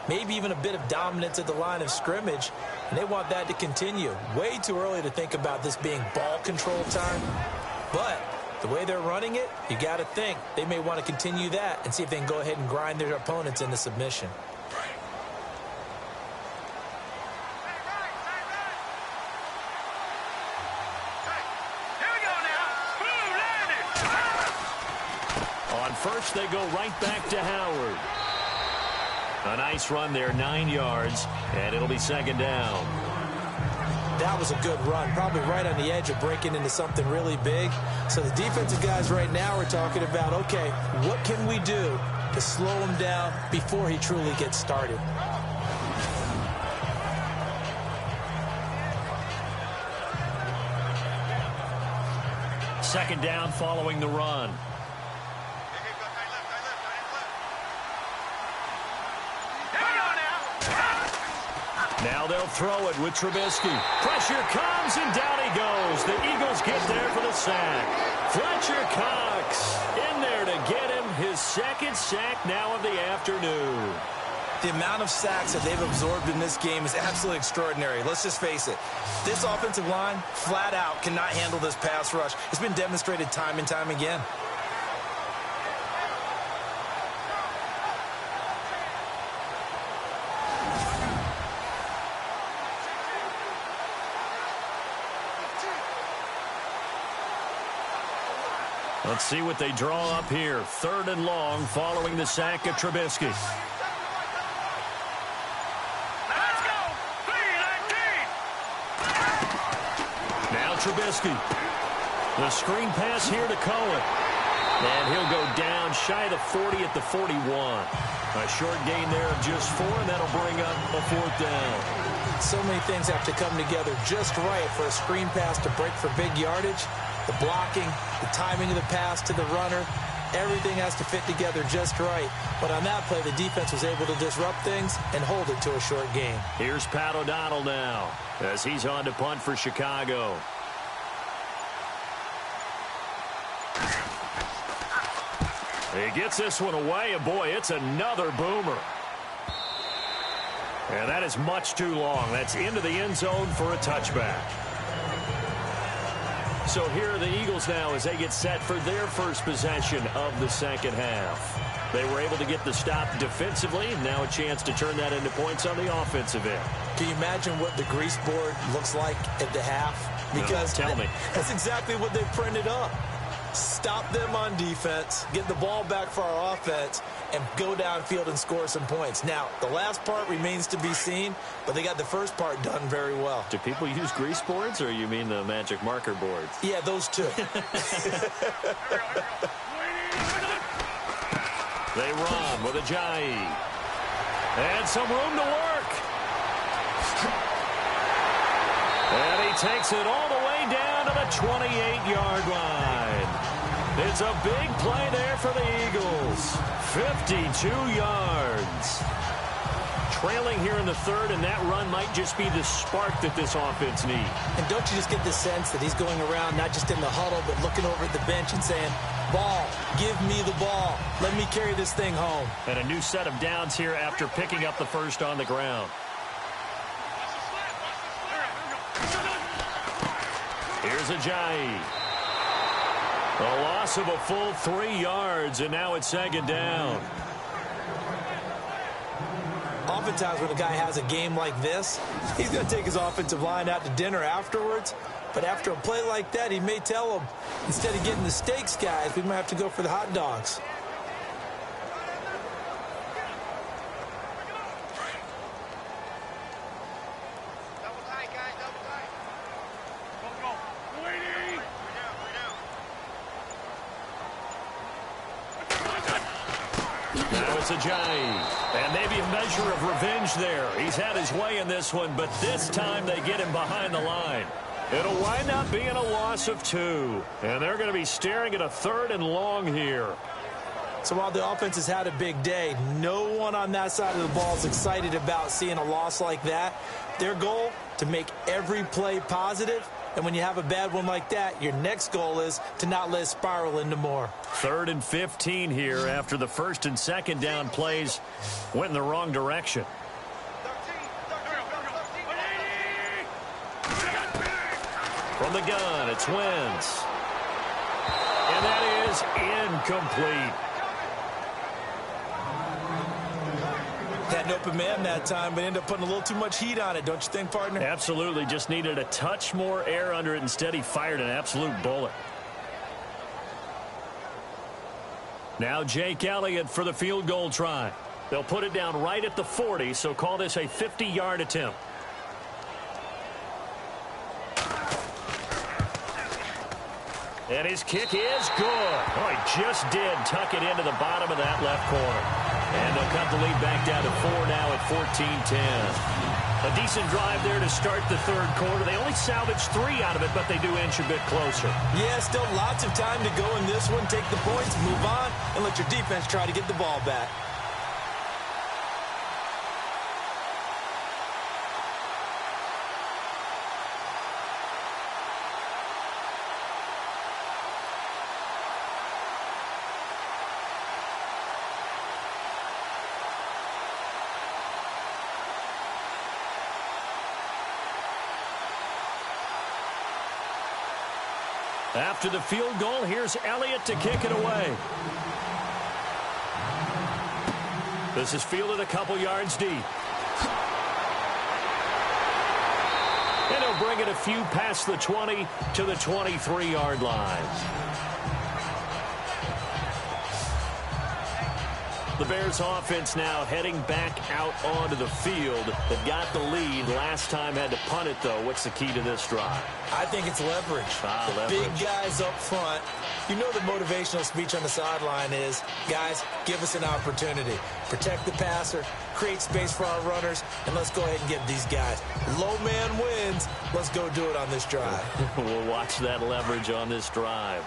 maybe even a bit of dominance at the line of scrimmage. And they want that to continue. Way too early to think about this being ball control time. But the way they're running it, you got to think they may want to continue that and see if they can go ahead and grind their opponents into submission. First, they go right back to Howard. A nice run there, 9 yards, and it'll be second down. That was a good run, probably right on the edge of breaking into something really big. So the defensive guys right now are talking about, okay, what can we do to slow him down before he truly gets started? Second down following the run. Now they'll throw it with Trubisky. Pressure comes, and down he goes. The Eagles get there for the sack. Fletcher Cox in there to get him his second sack now of the afternoon. The amount of sacks that they've absorbed in this game is absolutely extraordinary. Let's just face it. This offensive line, flat out, cannot handle this pass rush. It's been demonstrated time and time again. Let's see what they draw up here. Third and long following the sack of Trubisky. Let's go! 3-19! Now Trubisky. The screen pass here to Cohen. And he'll go down shy of the 40 at the 41. A short gain there of just 4, and that'll bring up a fourth down. So many things have to come together just right for a screen pass to break for big yardage. The blocking, the timing of the pass to the runner, everything has to fit together just right. But on that play, the defense was able to disrupt things and hold it to a short gain. Here's Pat O'Donnell now as he's on to punt for Chicago. He gets this one away, and boy, it's another boomer. And that is much too long. That's into the end zone for a touchback. So here are the Eagles now as they get set for their first possession of the second half. They were able to get the stop defensively. Now a chance to turn that into points on the offensive end. Can you imagine what the grease board looks like at the half? Because no, tell me. That's exactly what they printed up. Stop them on defense, get the ball back for our offense, and go downfield and score some points. Now, the last part remains to be seen, but they got the first part done very well. Do people use grease boards, or you mean the magic marker boards? Yeah, those two. They run with Ajayi. And some room to work. And he takes it all the way down to the 28-yard line. It's a big play there for the Eagles. 52 yards. Trailing here in the third, and that run might just be the spark that this offense needs. And don't you just get the sense that he's going around not just in the huddle, but looking over at the bench and saying, ball, give me the ball. Let me carry this thing home. And a new set of downs here after picking up the first on the ground. Here's Ajayi. A loss of a full 3 yards, and now it's second down. Oftentimes when a guy has a game like this, he's going to take his offensive line out to dinner afterwards. But after a play like that, he may tell them, instead of getting the steaks, guys, we might have to go for the hot dogs. Ajayi. And maybe a measure of revenge there. He's had his way in this one, but this time they get him behind the line. It'll wind up being a loss of 2. And they're going to be staring at a third and long here. So while the offense has had a big day, no one on that side of the ball is excited about seeing a loss like that. Their goal, to make every play positive. And when you have a bad one like that, your next goal is to not let it spiral into more. 3rd and 15 here after the first and second down plays went in the wrong direction. From the gun, it's Wentz. And that is incomplete. Had an open man that time, but ended up putting a little too much heat on it, don't you think, partner? Absolutely. Just needed a touch more air under it. Instead, he fired an absolute bullet. Now Jake Elliott for the field goal try. They'll put it down right at the 40, so call this a 50-yard attempt. And his kick is good. Oh, he just did tuck it into the bottom of that left corner. And they'll cut the lead back down to 4 now at 14-10. A decent drive there to start the third quarter. They only salvaged 3 out of it, but they do inch a bit closer. Yeah, still lots of time to go in this one. Take the points, move on, and let your defense try to get the ball back. After the field goal, here's Elliott to kick it away. This is fielded a couple yards deep. And he'll bring it a few past the 20 to the 23-yard line. The Bears offense now heading back out onto the field. They've got the lead. Last time had to punt it, though. What's the key to this drive? I think it's leverage. Leverage. Big guys up front. You know the motivational speech on the sideline is, guys, give us an opportunity. Protect the passer, create space for our runners, and let's go ahead and get these guys. Low man wins. Let's go do it on this drive. We'll watch that leverage on this drive.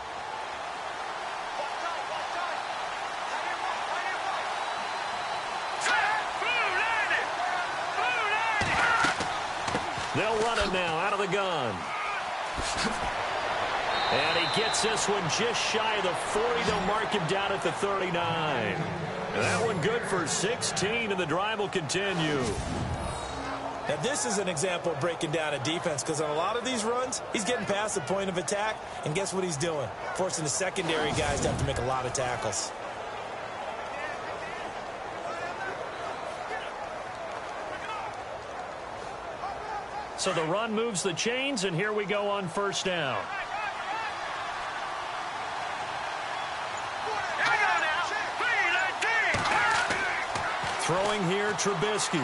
They'll run it now out of the gun. And he gets this one just shy of the 40. They'll mark him down at the 39. And that one good for 16, and the drive will continue. Now, this is an example of breaking down a defense, because on a lot of these runs, he's getting past the point of attack, and guess what he's doing? Forcing the secondary guys to have to make a lot of tackles. So the run moves the chains, and here we go on first down. Throwing here, Trubisky.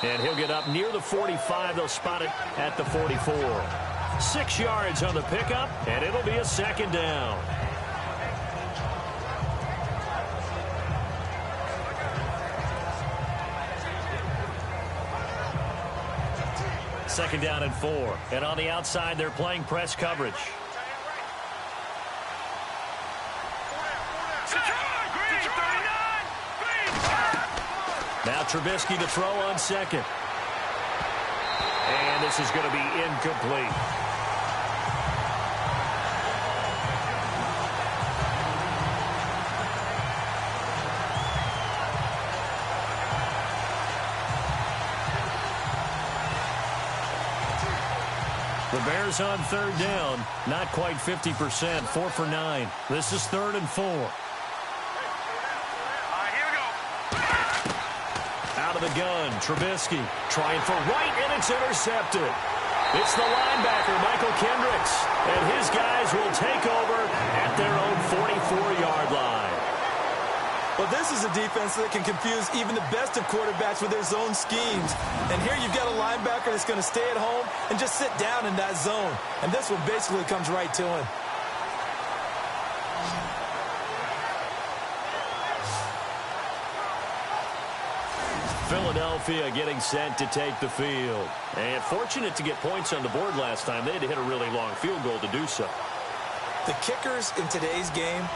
And he'll get up near the 45. They'll spot it at the 44. 6 yards on the pickup, and it'll be a second down. Second down and 4. And on the outside, they're playing press coverage. Now Trubisky to throw on second. And this is going to be incomplete. The Bears on third down, not quite 50%, 4 for 9. This is 3rd and 4. Out of the gun, Trubisky trying for right, and it's intercepted. It's the linebacker, Michael Kendricks, and his guys will take over at their own 44-yard line. Well, this is a defense that can confuse even the best of quarterbacks with their zone schemes. And here you've got a linebacker that's going to stay at home and just sit down in that zone. And this one basically comes right to him. Philadelphia getting set to take the field. And fortunate to get points on the board last time. They had to hit a really long field goal to do so. The kickers in today's game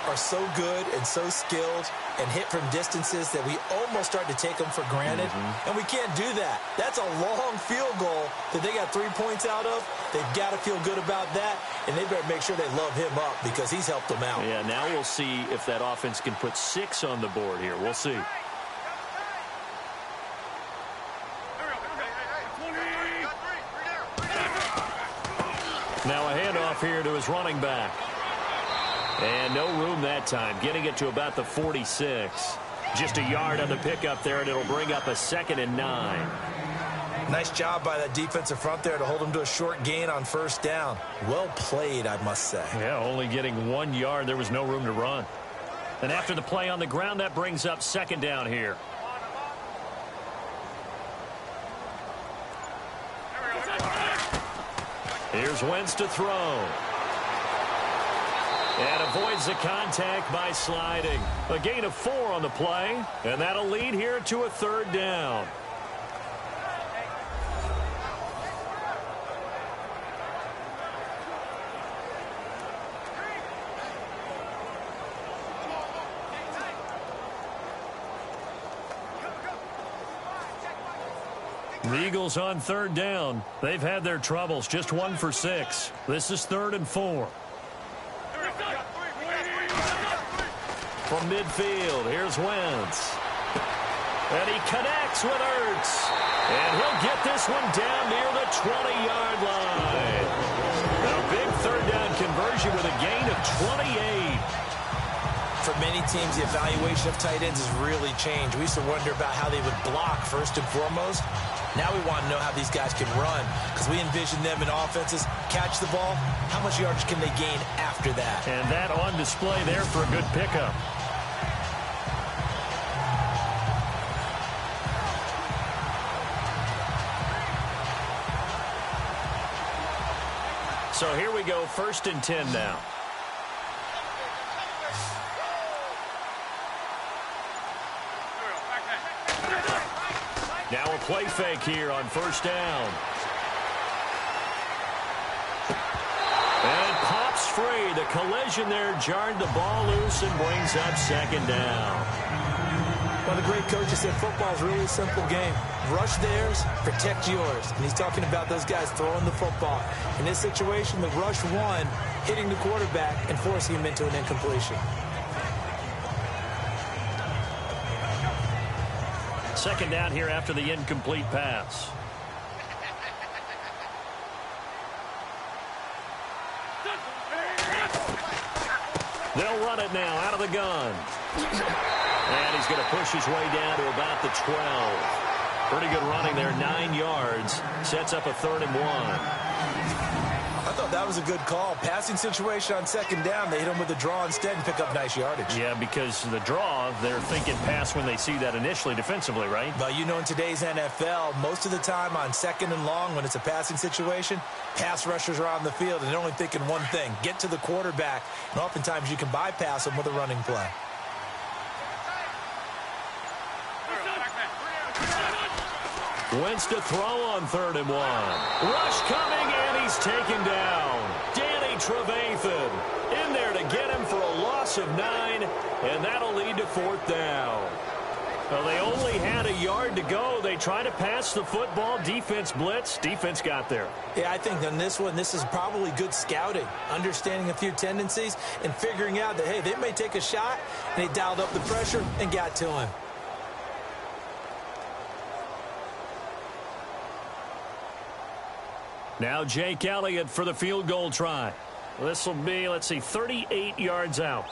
are so good and so skilled and hit from distances that we almost start to take them for granted. And we can't do that. That's a long field goal that they got 3 points out of. They've got to feel good about that, and they better make sure they love him up because he's helped them out. Yeah, now we'll see if that offense can put 6 on the board here. We'll see. Now a handoff here to his running back. And no room that time, getting it to about the 46. Just a yard on the pickup there, and it'll bring up a 2nd and 9. Nice job by that defensive front there to hold him to a short gain on first down. Well played, I must say. Yeah, only getting 1 yard. There was no room to run. And after the play on the ground, that brings up 2nd down here. Here's Wentz to throw. And avoids the contact by sliding. A gain of 4 on the play, and that'll lead here to a 3rd down. The Eagles on 3rd down. They've had their troubles, just 1 for 6. This is 3rd and 4. From midfield, here's Wentz. And he connects with Ertz. And he'll get this one down near the 20-yard line. A big 3rd down conversion with a gain of 28. For many teams, the evaluation of tight ends has really changed. We used to wonder about how they would block first and foremost. Now we want to know how these guys can run because we envision them in offenses catch the ball. How much yardage can they gain after that? And that on display there for a good pickup. So here we go, 1st and 10 now. Now a play fake here on 1st down. And it pops free. The collision there jarred the ball loose and brings up 2nd down. Well, the great coach has said football is really a simple game. Rush theirs, protect yours. And he's talking about those guys throwing the football. In this situation, the rush one, hitting the quarterback and forcing him into an incompletion. 2nd down here after the incomplete pass. They'll run it now out of the gun. And he's going to push his way down to about the 12. Pretty good running there, 9 yards. Sets up a 3rd and 1. I thought that was a good call. Passing situation on 2nd down. They hit him with a draw instead and pick up nice yardage. Yeah, because the draw, they're thinking pass when they see that initially defensively, right? Well, you know, in today's NFL, most of the time on 2nd and long, when it's a passing situation, pass rushers are on the field and they're only thinking one thing, get to the quarterback. And oftentimes you can bypass them with a running play. Wentz to throw on 3rd and 1. Rush coming, and he's taken down. Danny Trevathan in there to get him for a loss of 9, and that'll lead to 4th down. Well, they only had a yard to go. They tried to pass the football. Defense blitz. Defense got there. Yeah, I think on this one, this is probably good scouting, understanding a few tendencies, and figuring out that, hey, they may take a shot, and they dialed up the pressure and got to him. Now Jake Elliott for the field goal try. This will be, let's see, 38 yards out.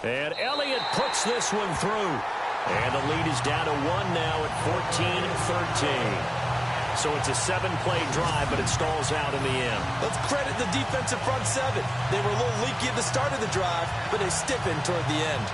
And Elliott puts this one through. And the lead is down to 1 now at 14-13. So it's a 7-play drive, but it stalls out in the end. Let's credit the defensive front 7. They were a little leaky at the start of the drive, but they stiffened toward the end.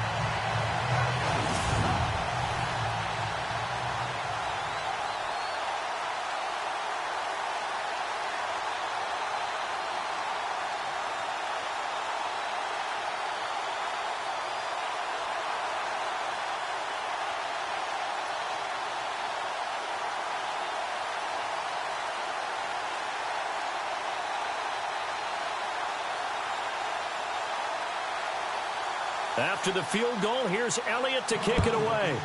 After the field goal, here's Elliott to kick it away.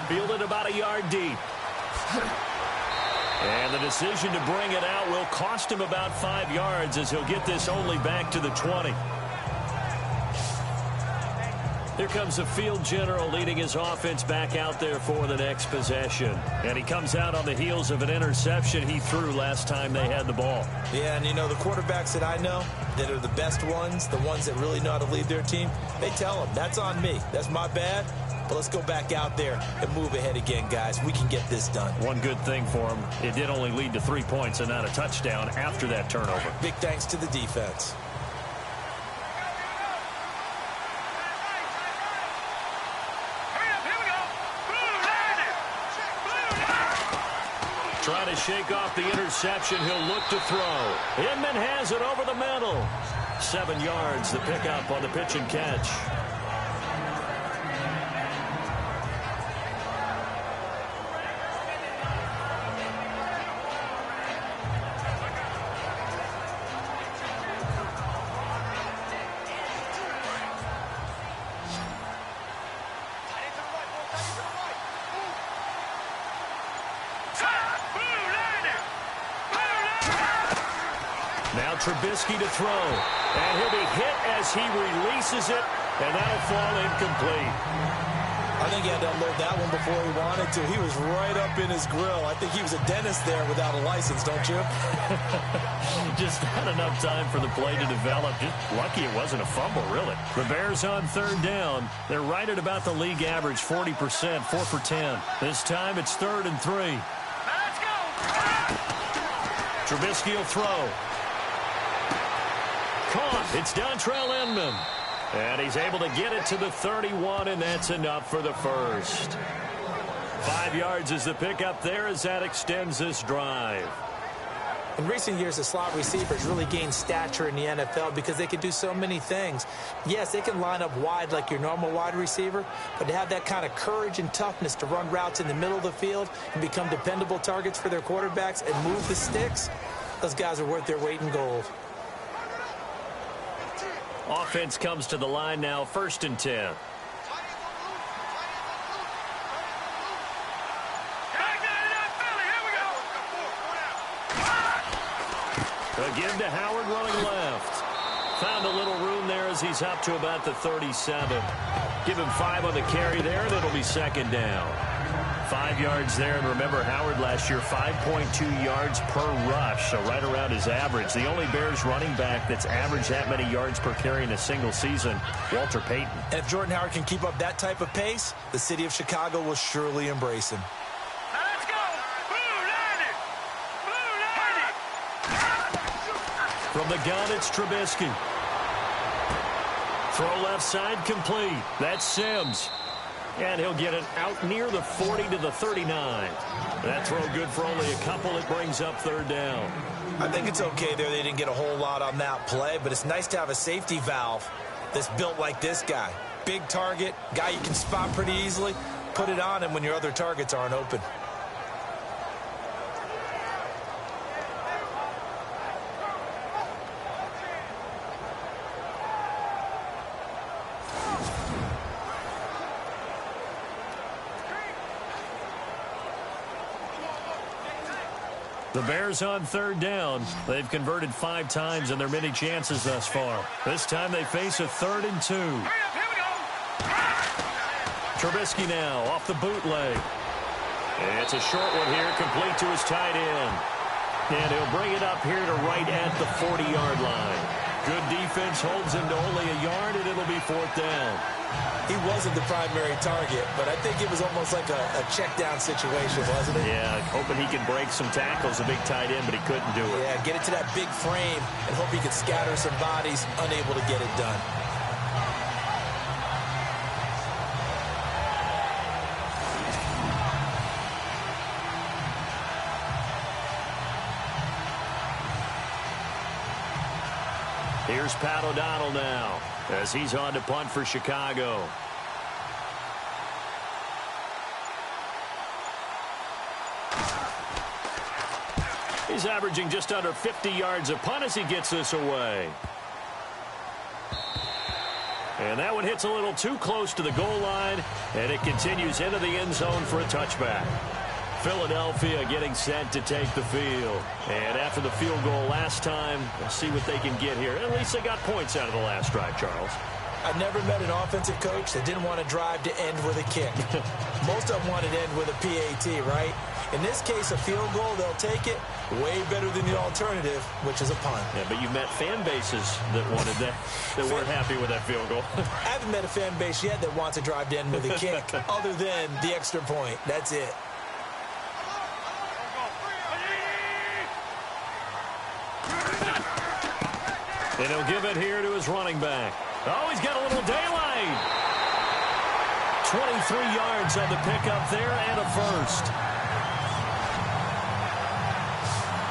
Fielded about a yard deep. And the decision to bring it out will cost him about 5 yards as he'll get this only back to the 20. Here comes the field general leading his offense back out there for the next possession. And he comes out on the heels of an interception he threw last time they had the ball. Yeah, and you know, the quarterbacks that I know that are the best ones, the ones that really know how to lead their team, they tell them, that's on me. That's my bad. But let's go back out there and move ahead again, guys. We can get this done. One good thing for him, it did only lead to 3 points and not a touchdown after that turnover. Big thanks to the defense. Trying to shake off the interception. He'll look to throw. Inman has it over the middle. 7 yards, the pickup on the pitch and catch. Trubisky to throw, and he'll be hit as he releases it, and that'll fall incomplete. I think he had to unload that one before he wanted to. He was right up in his grill. I think he was a dentist there without a license, don't you? Just not enough time for the play to develop. Just lucky it wasn't a fumble, really. The Bears on third down. They're right at about the league average, 40%, 4 for 10. This time it's 3rd and 3. Let's go. Trubisky will throw. Caught. It's Dontrell Inman. And he's able to get it to the 31, and that's enough for the first. 5 yards is the pickup there as that extends this drive. In recent years, the slot receivers really gained stature in the NFL because they can do so many things. Yes, they can line up wide like your normal wide receiver, but to have that kind of courage and toughness to run routes in the middle of the field and become dependable targets for their quarterbacks and move the sticks, those guys are worth their weight in gold. Offense comes to the line now, 1st and 10. Again to Howard running left. Found a little room there as he's up to about the 37. Give him 5 on the carry there, and it'll be 2nd down. 5 yards there, and remember Howard last year, 5.2 yards per rush, so right around his average. The only Bears running back that's averaged that many yards per carry in a single season, Walter Payton. And if Jordan Howard can keep up that type of pace, the city of Chicago will surely embrace him. Let's go. Blue 90. From the gun, it's Trubisky. Throw left side complete. That's Sims. And he'll get it out near the 40 to the 39. That throw good for only a couple. It brings up 3rd down. I think it's okay there. They didn't get a whole lot on that play, but it's nice to have a safety valve that's built like this guy. Big target, guy you can spot pretty easily. Put it on him when your other targets aren't open. The Bears on 3rd down. They've converted 5 times in their many chances thus far. This time they face a 3rd and 2. Here we go. Trubisky now off the bootleg. It's a short one here, complete to his tight end. And he'll bring it up here to right at the 40-yard line. Good defense holds him to only a yard, and it'll be 4th down. He wasn't the primary target, but I think it was almost like a check down situation, wasn't it? Yeah, hoping he can break some tackles, a big tight end, but he couldn't do it. Yeah, get it to that big frame and hope he could scatter some bodies, unable to get it done. Here's Pat O'Donnell now as he's on to punt for Chicago. He's averaging just under 50 yards a punt as he gets this away. And that one hits a little too close to the goal line, and it continues into the end zone for a touchback. Philadelphia getting set to take the field. And after the field goal last time, we'll see what they can get here. At least they got points out of the last drive, Charles. I've never met an offensive coach that didn't want to drive to end with a kick. Most of them wanted to end with a PAT, right? In this case, a field goal, they'll take it. Way better than the alternative, which is a punt. Yeah, but you've met fan bases that wanted that weren't happy with that field goal. I haven't met a fan base yet that wants to drive to end with a kick other than the extra point. That's it. And he'll give it here to his running back. Oh, he's got a little daylight. 23 yards on the pickup there and a first.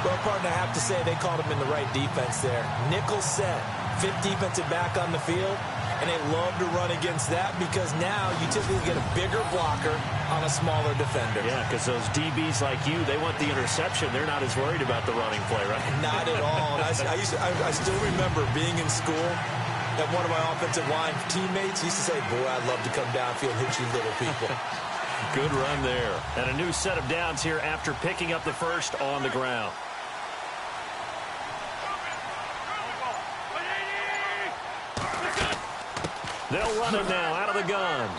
Well, partner, I have to say they called him in the right defense there. Nickel set, fifth defensive back on the field, and they love to run against that because now you typically get a bigger blocker on a smaller defender. Yeah, because those DBs like you, they want the interception. They're not as worried about the running play, right? Not at all. And I still remember being in school, and one of my offensive line teammates used to say, boy, I'd love to come downfield and hit you little people. Good run there. And a new set of downs here after picking up the first on the ground. They'll run it now out of the gun.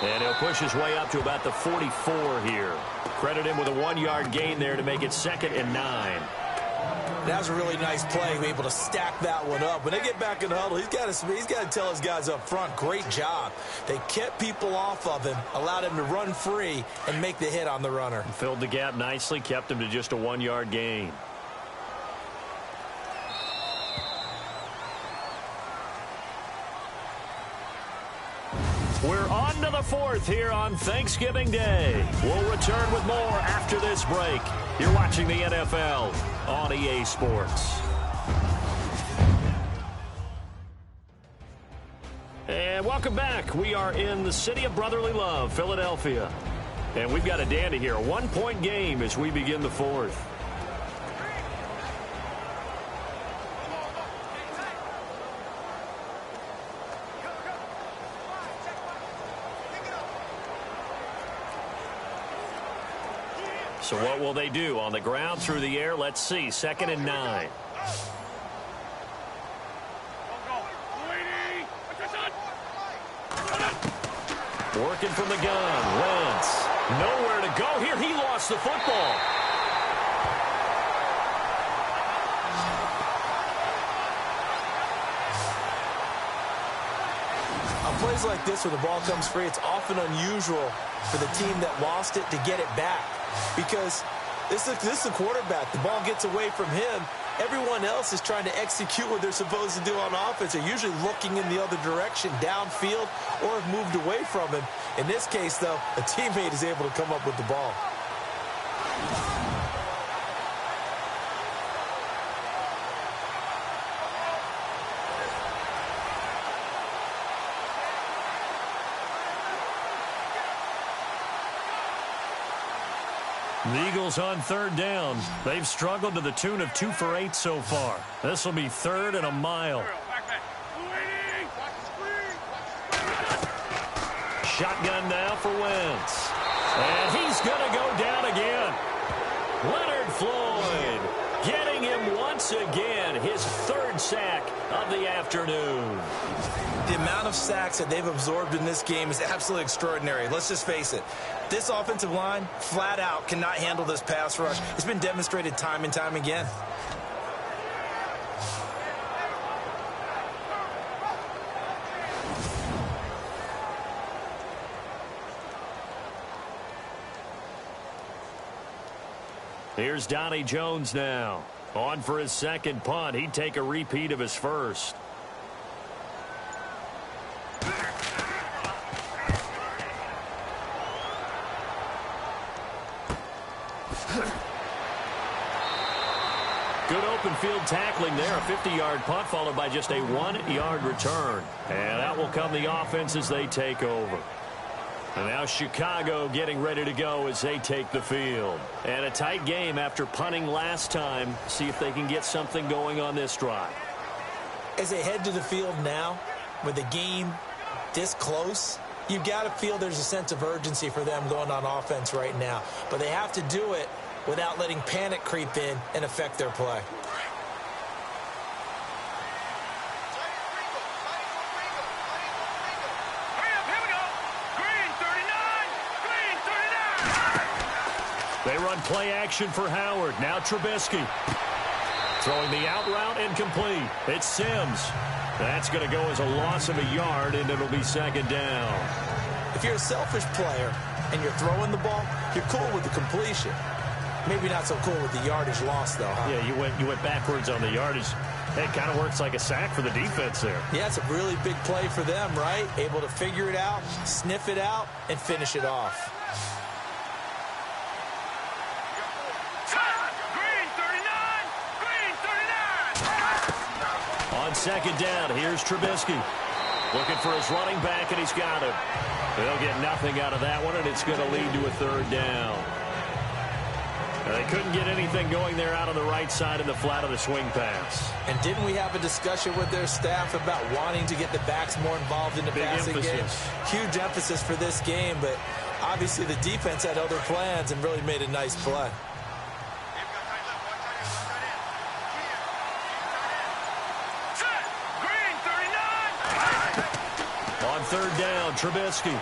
And he'll push his way up to about the 44 here. Credit him with a 1-yard gain there to make it 2nd and 9. That was a really nice play, be able to stack that one up. When they get back in the huddle, he's got to tell his guys up front, great job. They kept people off of him, allowed him to run free, and make the hit on the runner. Filled the gap nicely, kept him to just a 1-yard gain. We're on to the 4th here on Thanksgiving Day. We'll return with more after this break. You're watching the NFL on EA Sports. And welcome back. We are in the city of brotherly love, Philadelphia. And we've got a dandy here, a 1-point game as we begin the 4th. So what will they do? On the ground, through the air, let's see. 2nd and 9. Working from the gun. Wentz. Nowhere to go here. He lost the football. On plays like this where the ball comes free, it's often unusual for the team that lost it to get it back. Because this is the quarterback. The ball gets away from him. Everyone else is trying to execute what they're supposed to do on offense. They're usually looking in the other direction, downfield, or have moved away from him. In this case, though, a teammate is able to come up with the ball. The Eagles on 3rd down. They've struggled to the tune of 2 for 8 so far. This will be 3rd and a mile. Shotgun now for Wentz. And he's going to go down again. Leonard Floyd getting him once again. His 3rd sack of the afternoon. The amount of sacks that they've absorbed in this game is absolutely extraordinary. Let's just face it. This offensive line, flat out, cannot handle this pass rush. It's been demonstrated time and time again. Here's Donnie Jones now. On for his 2nd punt. He'd take a repeat of his first. Good open field tackling there. A 50-yard punt followed by just a 1-yard return. And out will come the offense as they take over. And now Chicago getting ready to go as they take the field. And a tight game after punting last time. See if they can get something going on this drive. As they head to the field now, with the game this close, you've got to feel there's a sense of urgency for them going on offense right now. But they have to do it without letting panic creep in and affect their play. They run play action for Howard. Now Trubisky. Throwing the out route incomplete. It's Sims. That's going to go as a loss of a yard, and it'll be second down. If you're a selfish player and you're throwing the ball, you're cool with the completion. Maybe not so cool with the yardage loss, though, huh? Yeah, you went backwards on the yardage. It kind of works like a sack for the defense there. Yeah, it's a really big play for them, right? Able to figure it out, sniff it out, and finish it off. On second down, here's Trubisky. Looking for his running back, and he's got him. They'll get nothing out of that one, and it's going to lead to a third down. They couldn't get anything going there out on the right side in the flat of the swing pass. And didn't we have a discussion with their staff about wanting to get the backs more involved in the passing game? Huge emphasis for this game, but obviously the defense had other plans and really made a nice play. On third down, Trubisky.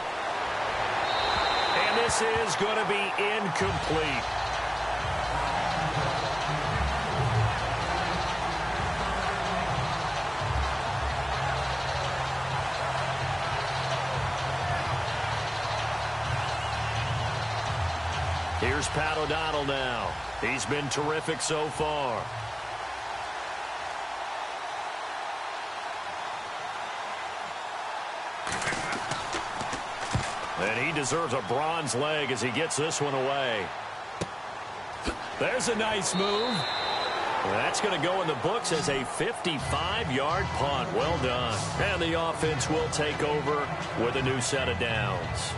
And this is going to be incomplete. Here's Pat O'Donnell now. He's been terrific so far. And he deserves a bronze leg as he gets this one away. There's a nice move. That's going to go in the books as a 55-yard punt. Well done. And the offense will take over with a new set of downs.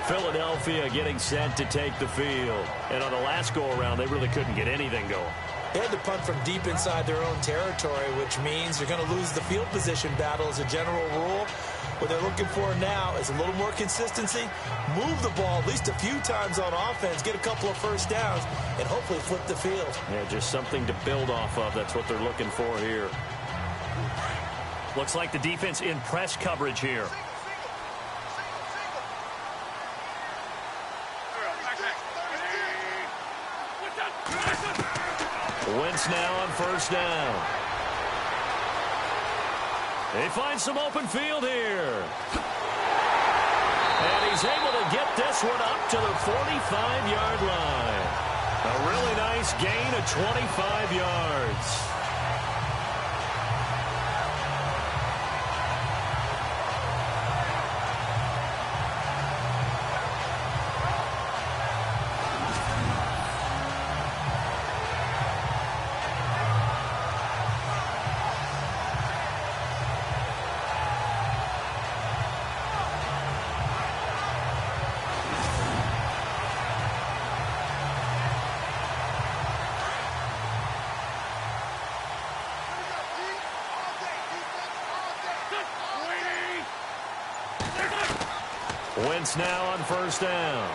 Philadelphia getting set to take the field. And on the last go-around, they really couldn't get anything going. They had to punt from deep inside their own territory, which means you're going to lose the field position battle as a general rule. What they're looking for now is a little more consistency, move the ball at least a few times on offense, get a couple of first downs, and hopefully flip the field. Yeah, just something to build off of. That's what they're looking for here. Looks like the defense in press coverage here. Wentz now on first down. They find some open field here. And he's able to get this one up to the 45-yard line. A really nice gain of 25 yards. Wentz now on first down.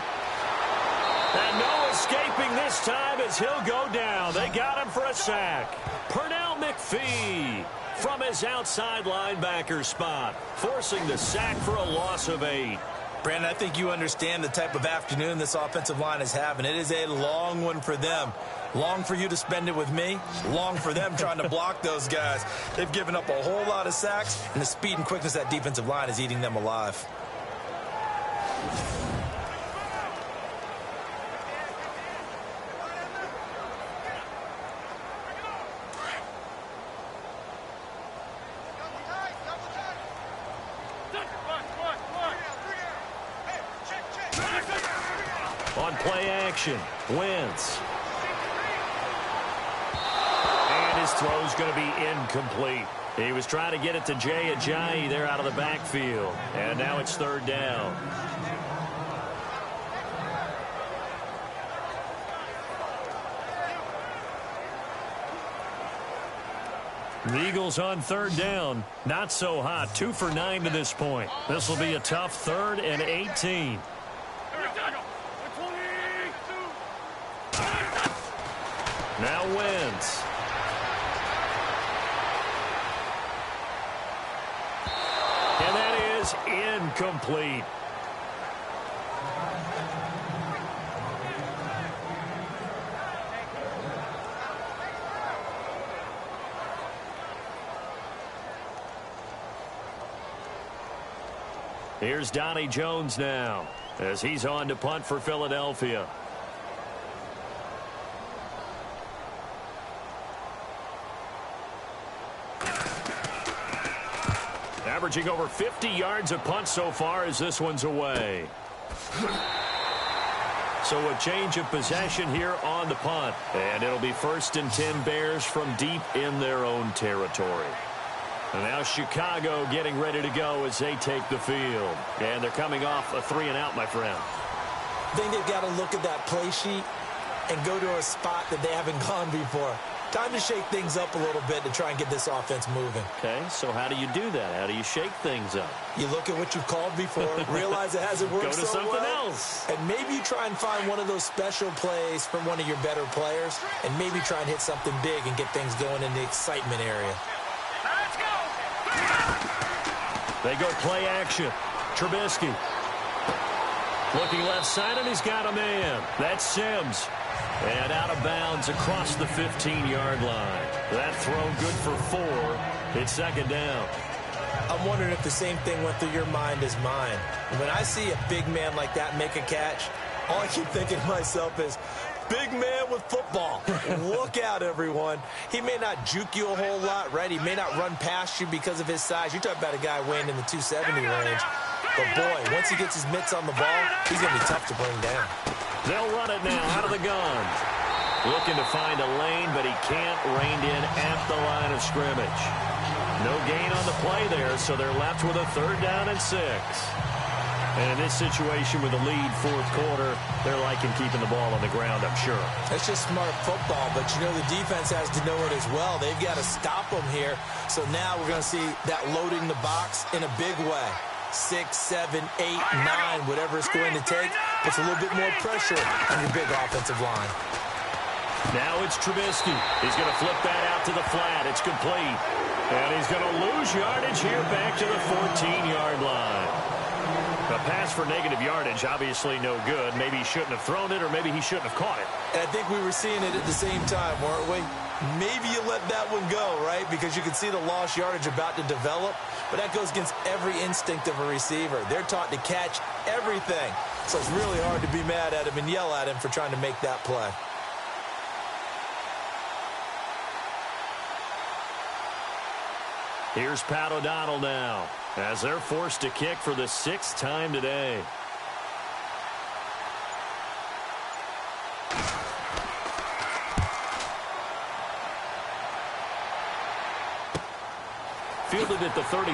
And no escaping this time as he'll go down. They got him for a sack. Pernell McPhee from his outside linebacker spot, forcing the sack for a loss of 8. Brandon, I think you understand the type of afternoon this offensive line is having. It is a long one for them. Long for you to spend it with me. Long for them trying to block those guys. They've given up a whole lot of sacks, and the speed and quickness of that defensive line is eating them alive. On play action, Wentz. And his throw's going to be incomplete. He was trying to get it to Jay Ajayi there out of the backfield. And now it's third down. The Eagles on third down. Not so hot. 2 for 9 to this point. This will be a tough 3rd and 18. Now Wentz. And that is incomplete. Here's Donnie Jones now as he's on to punt for Philadelphia. Averaging over 50 yards a punt so far as this one's away. So a change of possession here on the punt. And it'll be 1st and 10 Bears from deep in their own territory. And now Chicago getting ready to go as they take the field. And they're coming off a 3-and-out, my friend. I think they've got to look at that play sheet and go to a spot that they haven't gone before. Time to shake things up a little bit to try and get this offense moving. Okay, so how do you do that? How do you shake things up? You look at what you've called before, realize it hasn't worked so well. Go to something else. And maybe you try and find one of those special plays from one of your better players, and maybe try and hit something big and get things going in the excitement area. Let's go! They go play action. Trubisky. Looking left side, and he's got a man. That's Sims. And out of bounds across the 15-yard line. That throw good for 4. It's 2nd down. I'm wondering if the same thing went through your mind as mine. When I see a big man like that make a catch, all I keep thinking to myself is, big man with football. Look out, everyone. He may not juke you a whole lot, right? He may not run past you because of his size. You're talking about a guy weighing in the 270 range. But, boy, once he gets his mitts on the ball, he's going to be tough to bring down. They'll run it now out of the gun. Looking to find a lane, but he can't rein in at the line of scrimmage. No gain on the play there, so they're left with a 3rd down and 6. And in this situation with the lead 4th quarter, they're liking keeping the ball on the ground, I'm sure. That's just smart football, but you know the defense has to know it as well. They've got to stop them here. So now we're going to see that loading the box in a big way. 6, 7, 8, 9, whatever it's going to take, puts a little bit more pressure on your big offensive line. Now it's Trubisky. He's going to flip that out to the flat. It's complete. And he's going to lose yardage here back to the 14-yard line. A pass for negative yardage, obviously no good. Maybe he shouldn't have thrown it, or maybe he shouldn't have caught it. And I think we were seeing it at the same time, weren't we? Maybe you let that one go, right? Because you can see the lost yardage about to develop. But that goes against every instinct of a receiver. They're taught to catch everything. So it's really hard to be mad at him and yell at him for trying to make that play. Here's Pat O'Donnell now, as they're forced to kick for the 6th time today. Fielded at the 33.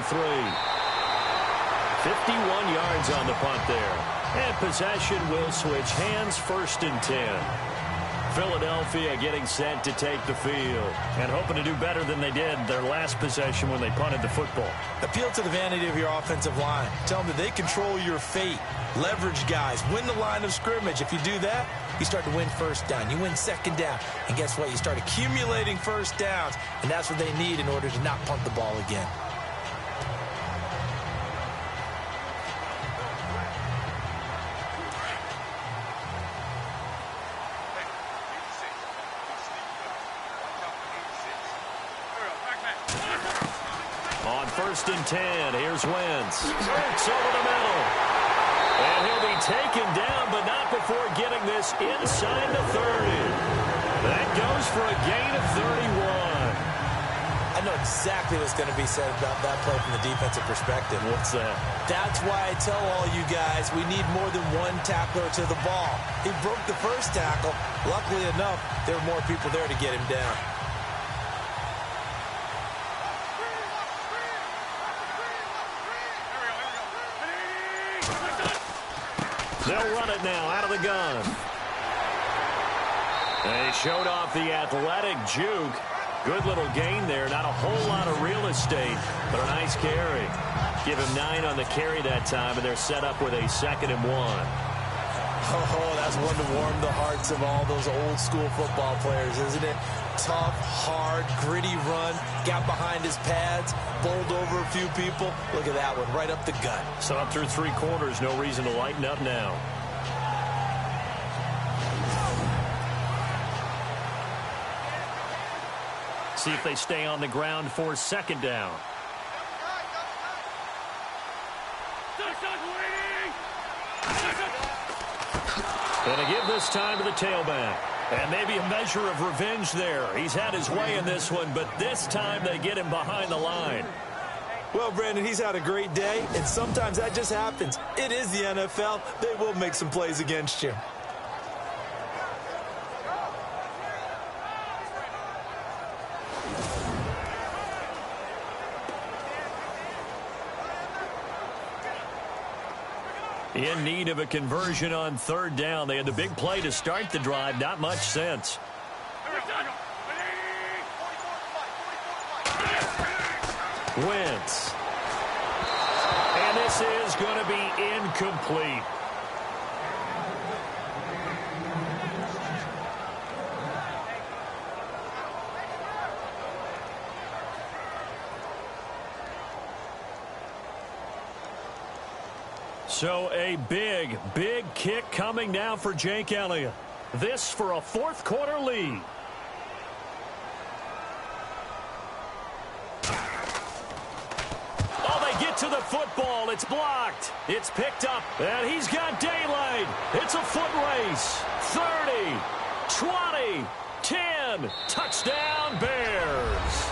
51 yards on the punt there. And possession will switch hands, 1st and 10. Philadelphia getting set to take the field and hoping to do better than they did their last possession when they punted the football. Appeal to the vanity of your offensive line. Tell them that they control your fate. Leverage guys. Win the line of scrimmage. If you do that, you start to win 1st down. You win 2nd down. And guess what? You start accumulating 1st downs. And that's what they need in order to not punt the ball again. On 1st and 10, here's Wentz. It's over the middle. And he'll be taken down, but not before getting this inside the 30. That goes for a gain of 31. I know exactly what's going to be said about that play from the defensive perspective. What's that? That's why I tell all you guys we need more than one tackler to the ball. He broke the first tackle. Luckily enough, there were more people there to get him down. They'll run it now out of the gun. They showed off the athletic juke. Good little gain there. Not a whole lot of real estate, but a nice carry. Give him 9 on the carry that time, and they're set up with a 2nd and 1. Oh, that's one to warm the hearts of all those old school football players, isn't it? Tough, hard, gritty run. Got behind his pads, bowled over a few people. Look at that one, right up the gut. So up through 3 quarters, no reason to lighten up now. See if they stay on the ground for 2nd down. And a give this time to the tailback. And maybe a measure of revenge there. He's had his way in this one, but this time they get him behind the line. Well, Brandon, he's had a great day, and sometimes that just happens. It is the NFL. They will make some plays against you. In need of a conversion on 3rd down. They had the big play to start the drive. Not much sense. Wentz. And this is going to be incomplete. So a big, big kick coming now for Jake Elliott. This for a 4th quarter lead. Oh, they get to the football. It's blocked. It's picked up. And he's got daylight. It's a foot race. 30, 20, 10. Touchdown, Bears.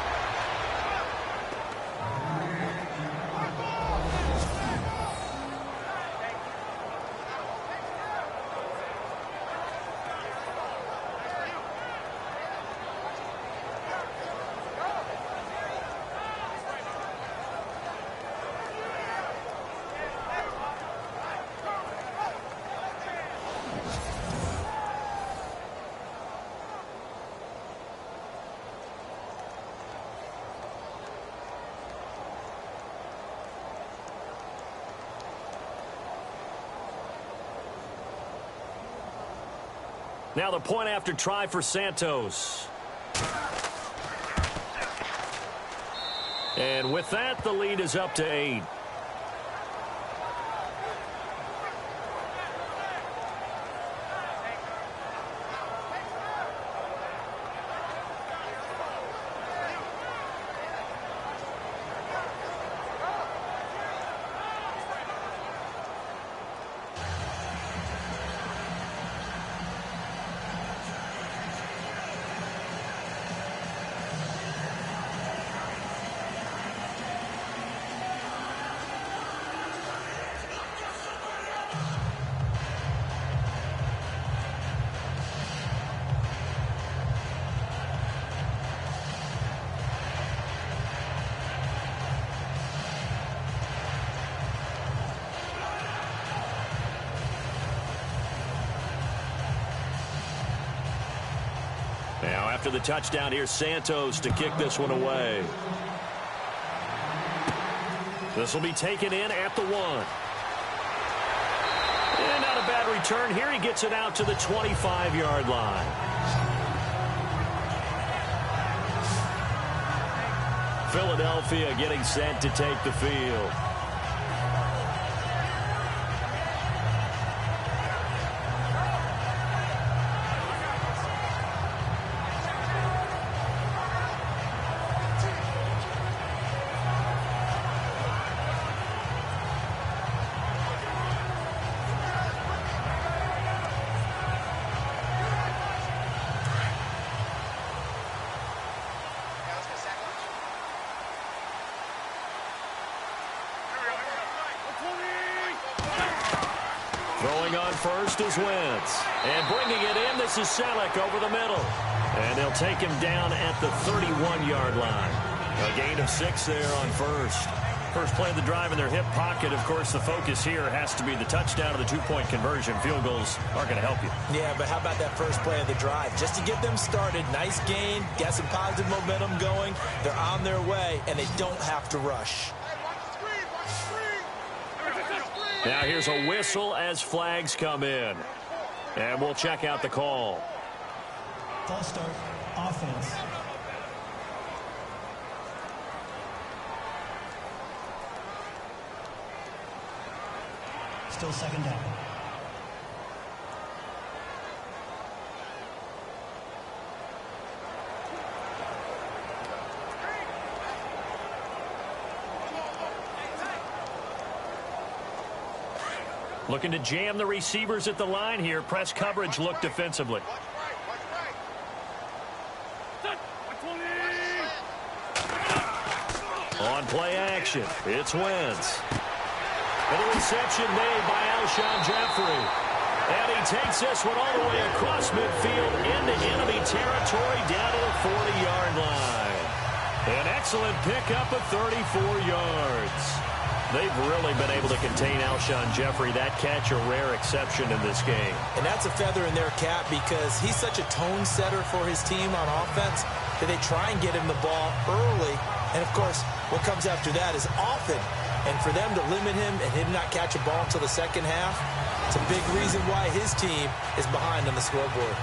Now the point after try for Santos. And with that, the lead is up to 8. Now after the touchdown, here's Santos to kick this one away. This will be taken in at the 1. And not a bad return here. He gets it out to the 25-yard line. Philadelphia getting set to take the field. Throwing on first is Wentz. And bringing it in, this is Selleck over the middle. And they'll take him down at the 31-yard line. A gain of 6 there on first. First play of the drive in their hip pocket. Of course, the focus here has to be the touchdown or the two-point conversion. Field goals aren't going to help you. Yeah, but how about that first play of the drive? Just to get them started, nice gain, got some positive momentum going. They're on their way, and they don't have to rush. Now here's a whistle as flags come in. And we'll check out the call. False start, offense. Still second down. Looking to jam the receivers at the line here. Press coverage look defensively. On play action, it's Wentz. And the reception made by Alshon Jeffrey. And he takes this one all the way across midfield into enemy territory down to the 40-yard line. An excellent pickup of 34 yards. They've really been able to contain Alshon Jeffrey. That catch a rare exception in this game. And that's a feather in their cap because he's such a tone setter for his team on offense that they try and get him the ball early. And, of course, what comes after that is often. And for them to limit him and him not catch a ball until the second half, it's a big reason why his team is behind on the scoreboard.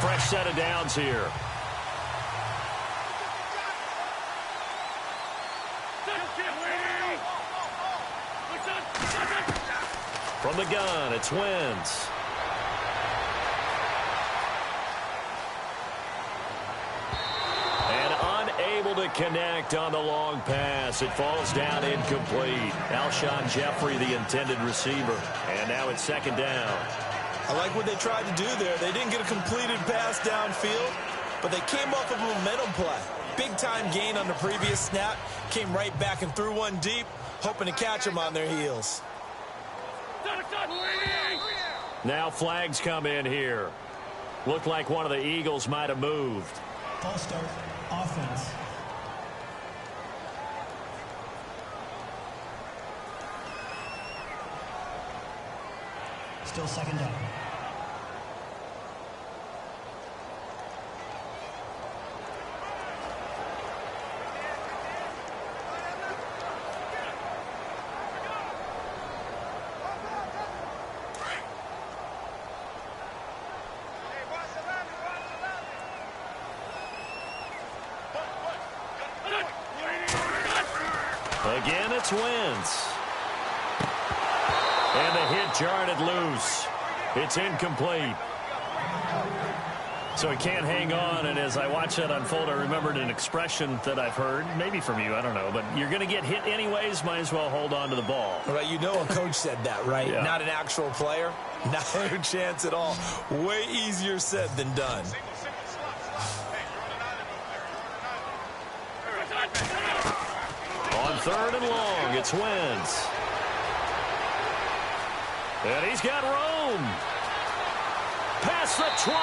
Fresh set of downs here. From the gun, it's Wentz. To connect on the long pass. It falls down incomplete. Alshon Jeffrey, the intended receiver. And now it's second down. I like what they tried to do there. They didn't get a completed pass downfield, but they came off of a momentum play. Big-time gain on the previous snap. Came right back and threw one deep, hoping to catch them on their heels. Now flags come in here. Looked like one of the Eagles might have moved. False start, offense. Still second down. Again, it's Wentz. And the hit jarred it loose. It's incomplete. So he can't hang on, and as I watch that unfold, I remembered an expression that I've heard, maybe from you, I don't know, but you're going to get hit anyways, might as well hold on to the ball. Right, you know a coach said that, right? Yeah. Not an actual player. Not a chance at all. Way easier said than done. On third and long, it's Wentz. And he's got room. Past the 20.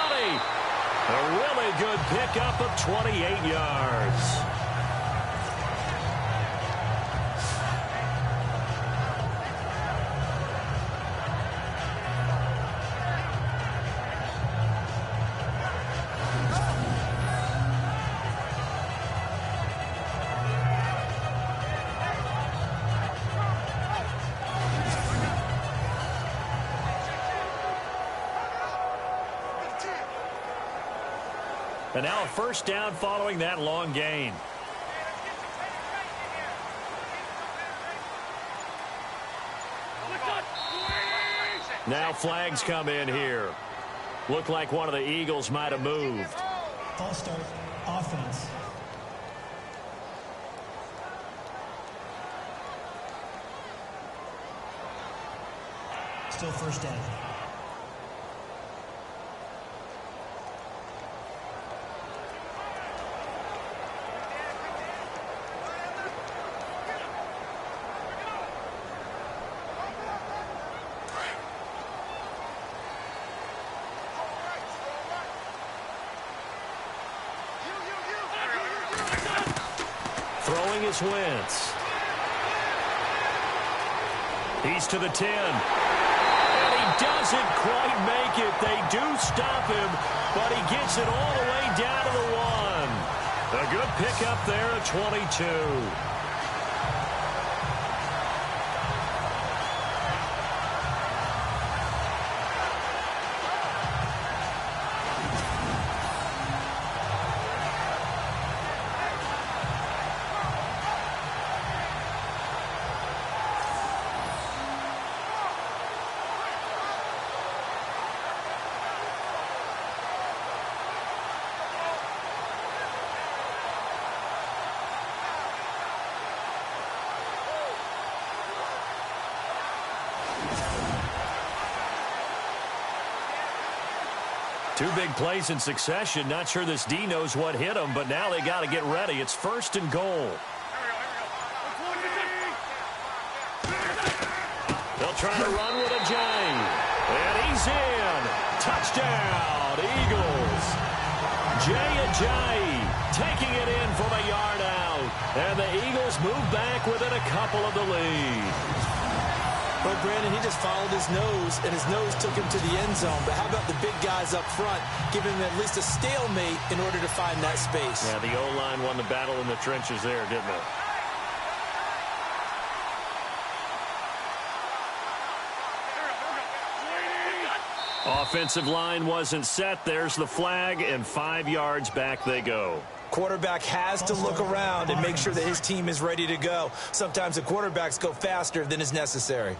A really good pickup of 28 yards. And now a first down following that long gain. Now flags come in here. Looked like one of the Eagles might have moved. False start, offense. Still first down. Throwing is Wentz. He's to the 10. And he doesn't quite make it. They do stop him, but he gets it all the way down to the 1. A good pickup there at 22. Two big plays in succession. Not sure this D knows what hit him, but now they got to get ready. It's 1st and goal. They'll try to run with a J. And he's in. Touchdown, Eagles. Jay Ajayi taking it in from a yard out. And the Eagles move back within a couple of the lead. Well, Brandon, he just followed his nose, and his nose took him to the end zone. But how about the big guys up front, giving him at least a stalemate in order to find that space? Yeah, the O-line won the battle in the trenches there, didn't it? Offensive line wasn't set. There's the flag, and 5 yards back they go. Quarterback has to look around and make sure that his team is ready to go. Sometimes the quarterbacks go faster than is necessary.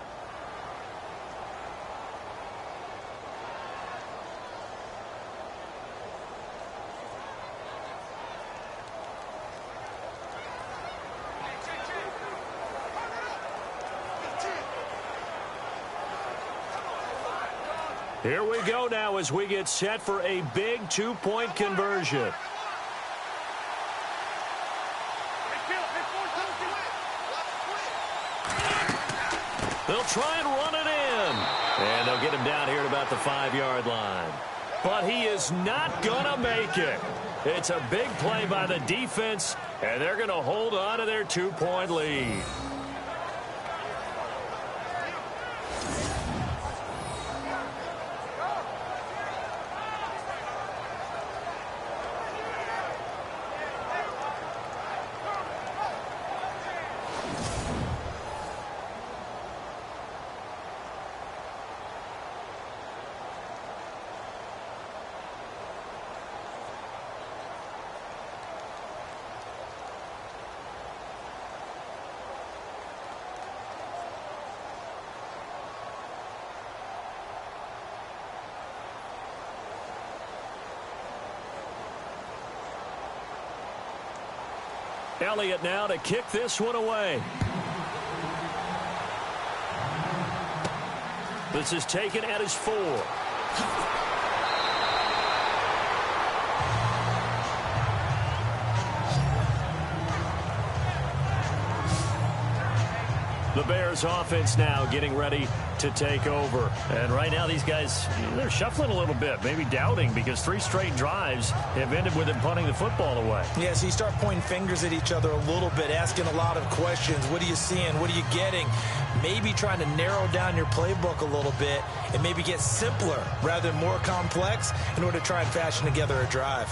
Here we go now as we get set for a big 2-point conversion. They'll try and run it in. And they'll get him down here at about the 5-yard line. But he is not going to make it. It's a big play by the defense, and they're going to hold on to their 2-point lead. Elliott now to kick this one away. This is taken at his 4. The Bears offense now getting ready to take over. And right now these guys, they're shuffling a little bit, maybe doubting, because 3 straight drives have ended with them punting the football away. Yeah, so you start pointing fingers at each other a little bit, asking a lot of questions. What are you seeing? What are you getting? Maybe trying to narrow down your playbook a little bit and maybe get simpler rather than more complex in order to try and fashion together a drive.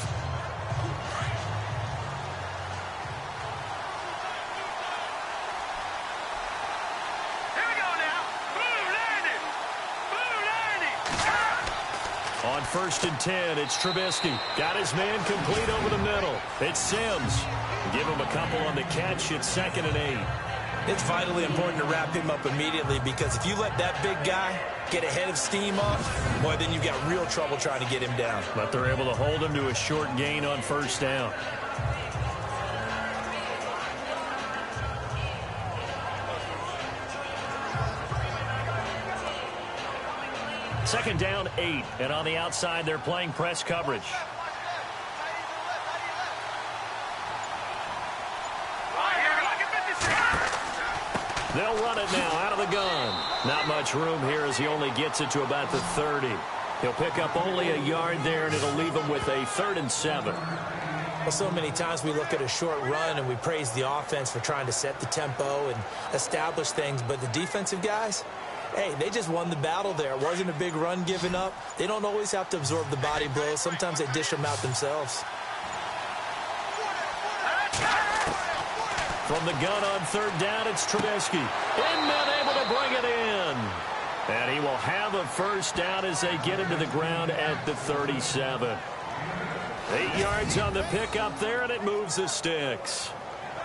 On 1st and 10, it's Trubisky. Got his man complete over the middle. It's Sims. Give him a couple on the catch. It's 2nd and 8. It's vitally important to wrap him up immediately, because if you let that big guy get ahead of steam up, boy, then you've got real trouble trying to get him down. But they're able to hold him to a short gain on 1st down. Second down, 8. And on the outside, they're playing press coverage. They'll run it now out of the gun. Not much room here as he only gets it to about the 30. He'll pick up only a yard there, and it'll leave him with a 3rd and 7. Well, so many times we look at a short run and we praise the offense for trying to set the tempo and establish things, but the defensive guys, hey, they just won the battle there. It wasn't a big run given up. They don't always have to absorb the body blows. Sometimes they dish them out themselves. From the gun on third down, it's Trubisky. Inman able to bring it in. And he will have a first down as they get into the ground at the 37. 8 yards on the pickup there, and it moves the sticks.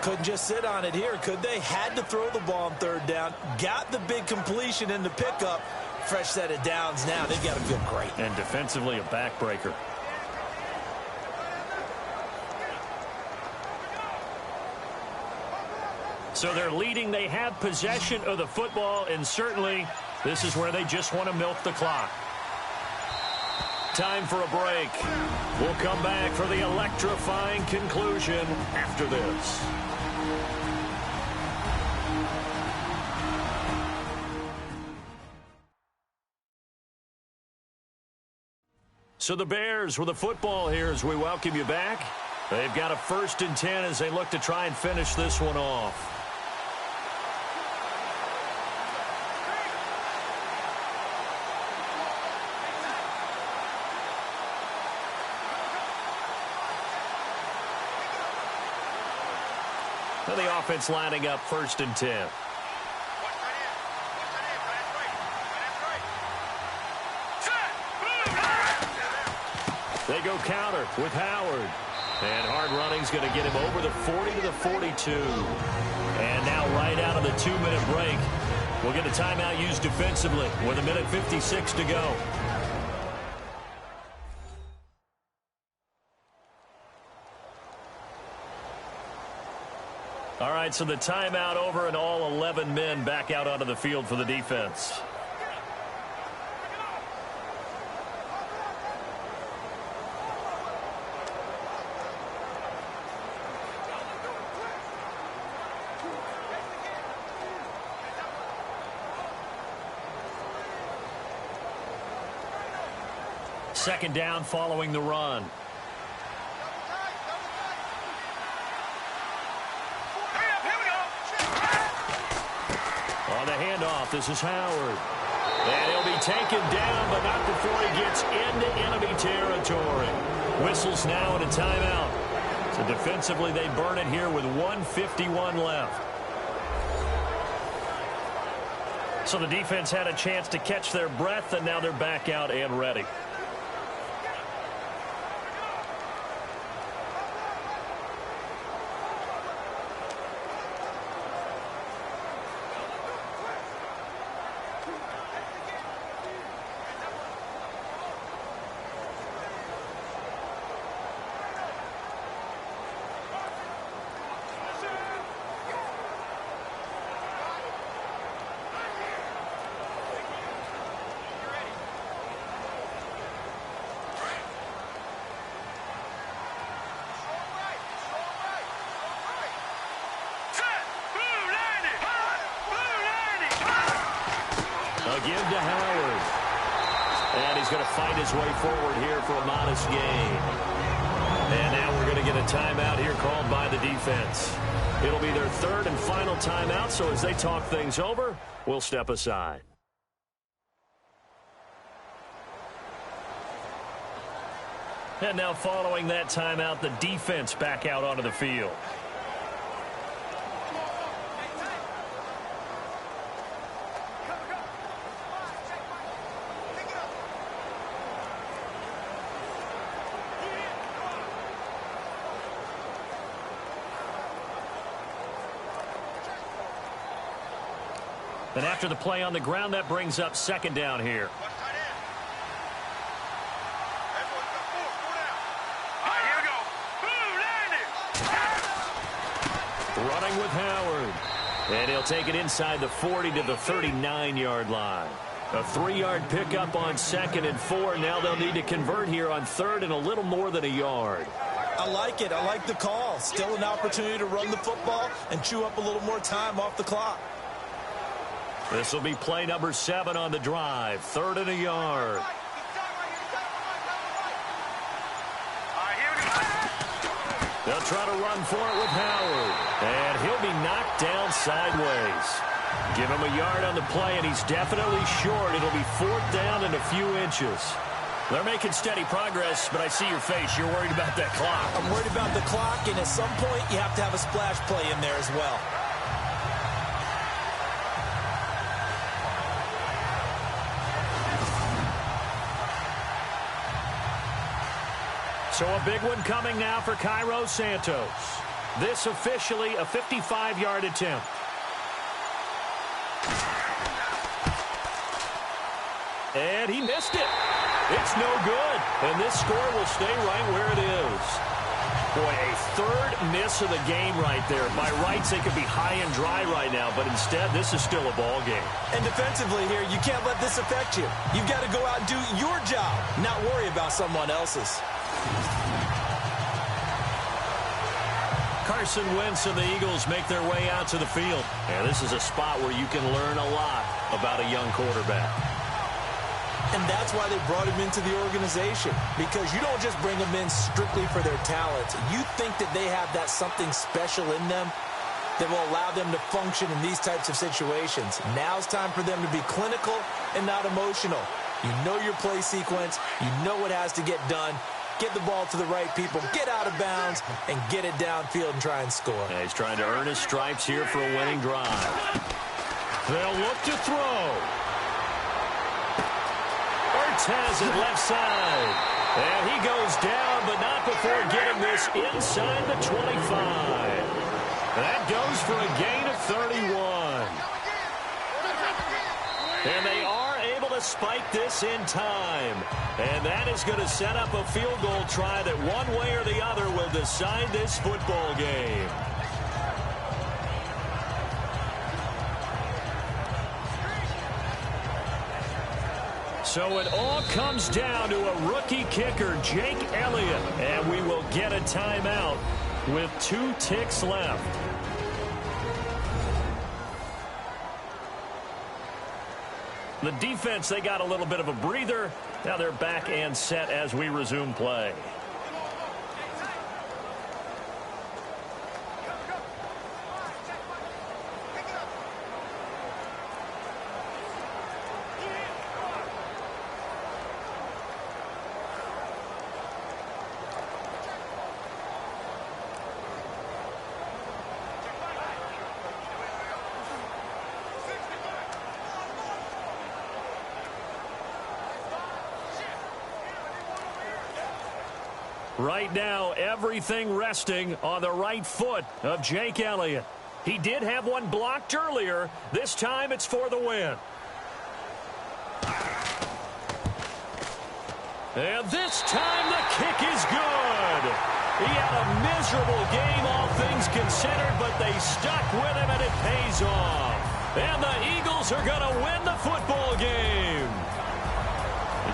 Couldn't just sit on it here, could they? Had to throw the ball on third down. Got the big completion in the pickup. Fresh set of downs now. They've got to feel great. And defensively, a backbreaker. So they're leading. They have possession of the football, and certainly this is where they just want to milk the clock. Time for a break. We'll come back for the electrifying conclusion after this. So the Bears with the football here as we welcome you back. They've got a 1st and 10 as they look to try and finish this one off. Now the offense lining up 1st and 10. They go counter with Howard. And hard running's going to get him over the 40 to the 42. And now right out of the 2-minute break, we'll get a timeout used defensively with 1:56 to go. All right, so the timeout over and all 11 men back out onto the field for the defense. Second down following the run. On the handoff, this is Howard. And he'll be taken down, but not before he gets into enemy territory. Whistles now and a timeout. So defensively, they burn it here with 1:51 left. So the defense had a chance to catch their breath, and now they're back out and ready. Give to Howard. And he's going to fight his way forward here for a modest gain. And now we're going to get a timeout here called by the defense. It'll be their 3rd and final timeout, so as they talk things over, we'll step aside. And now following that timeout, the defense back out onto the field. And after the play on the ground, that brings up 2nd down here. Running with Howard. And he'll take it inside the 40 to the 39-yard line. A 3-yard pickup on 2nd and 4. Now they'll need to convert here on 3rd and a little more than a yard. I like it. I like the call. Still an opportunity to run the football and chew up a little more time off the clock. This will be play number 7 on the drive. 3rd and a yard. They'll try to run for it with Howard. And he'll be knocked down sideways. Give him a yard on the play, and he's definitely short. It'll be 4th down and a few inches. They're making steady progress, but I see your face. You're worried about that clock. I'm worried about the clock, and at some point, you have to have a splash play in there as well. So a big one coming now for Cairo Santos. This officially a 55-yard attempt. And he missed it. It's no good. And this score will stay right where it is. Boy, a 3rd miss of the game right there. By rights, they could be high and dry right now, but instead, this is still a ball game. And defensively here, you can't let this affect you. You've got to go out and do your job, not worry about someone else's. Carson Wentz and the Eagles make their way out to the field. And this is a spot where you can learn a lot about a young quarterback. And that's why they brought him into the organization. Because you don't just bring them in strictly for their talent. You think that they have that something special in them that will allow them to function in these types of situations. Now it's time for them to be clinical and not emotional. You know your play sequence. You know what has to get done. Get the ball to the right people, get out of bounds, and get it downfield and try and score. Yeah, he's trying to earn his stripes here for a winning drive. They'll look to throw. Ertz has it left side. And he goes down, but not before getting this inside the 25. That goes for a gain of 31. And they are able to spike this in time. And that is going to set up a field goal try that one way or the other will decide this football game. So it all comes down to a rookie kicker, Jake Elliott. And we will get a timeout with 2 ticks left. The defense, they got a little bit of a breather. Now they're back and set as we resume play. Right now, everything resting on the right foot of Jake Elliott. He did have one blocked earlier. This time it's for the win. And this time the kick is good. He had a miserable game, all things considered, but they stuck with him and it pays off. And the Eagles are going to win the football game.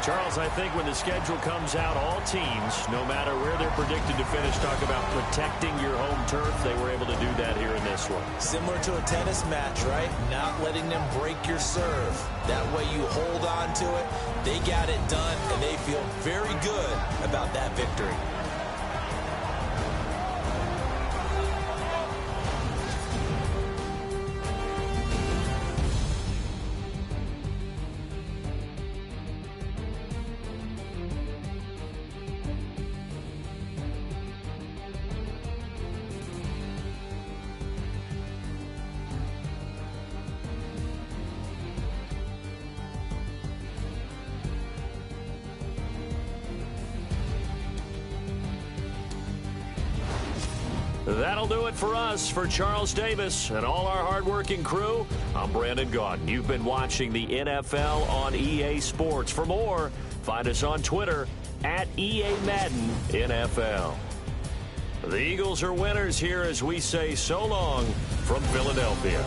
Charles, I think when the schedule comes out, all teams, no matter where they're predicted to finish, talk about protecting your home turf. They were able to do that here in this one. Similar to a tennis match, right? Not letting them break your serve. That way you hold on to it. They got it done, and they feel very good about that victory. That'll do it for us. For Charles Davis and all our hardworking crew, I'm Brandon Gaudin. You've been watching the NFL on EA Sports. For more, find us on Twitter at EA Madden NFL. The Eagles are winners here as we say so long from Philadelphia.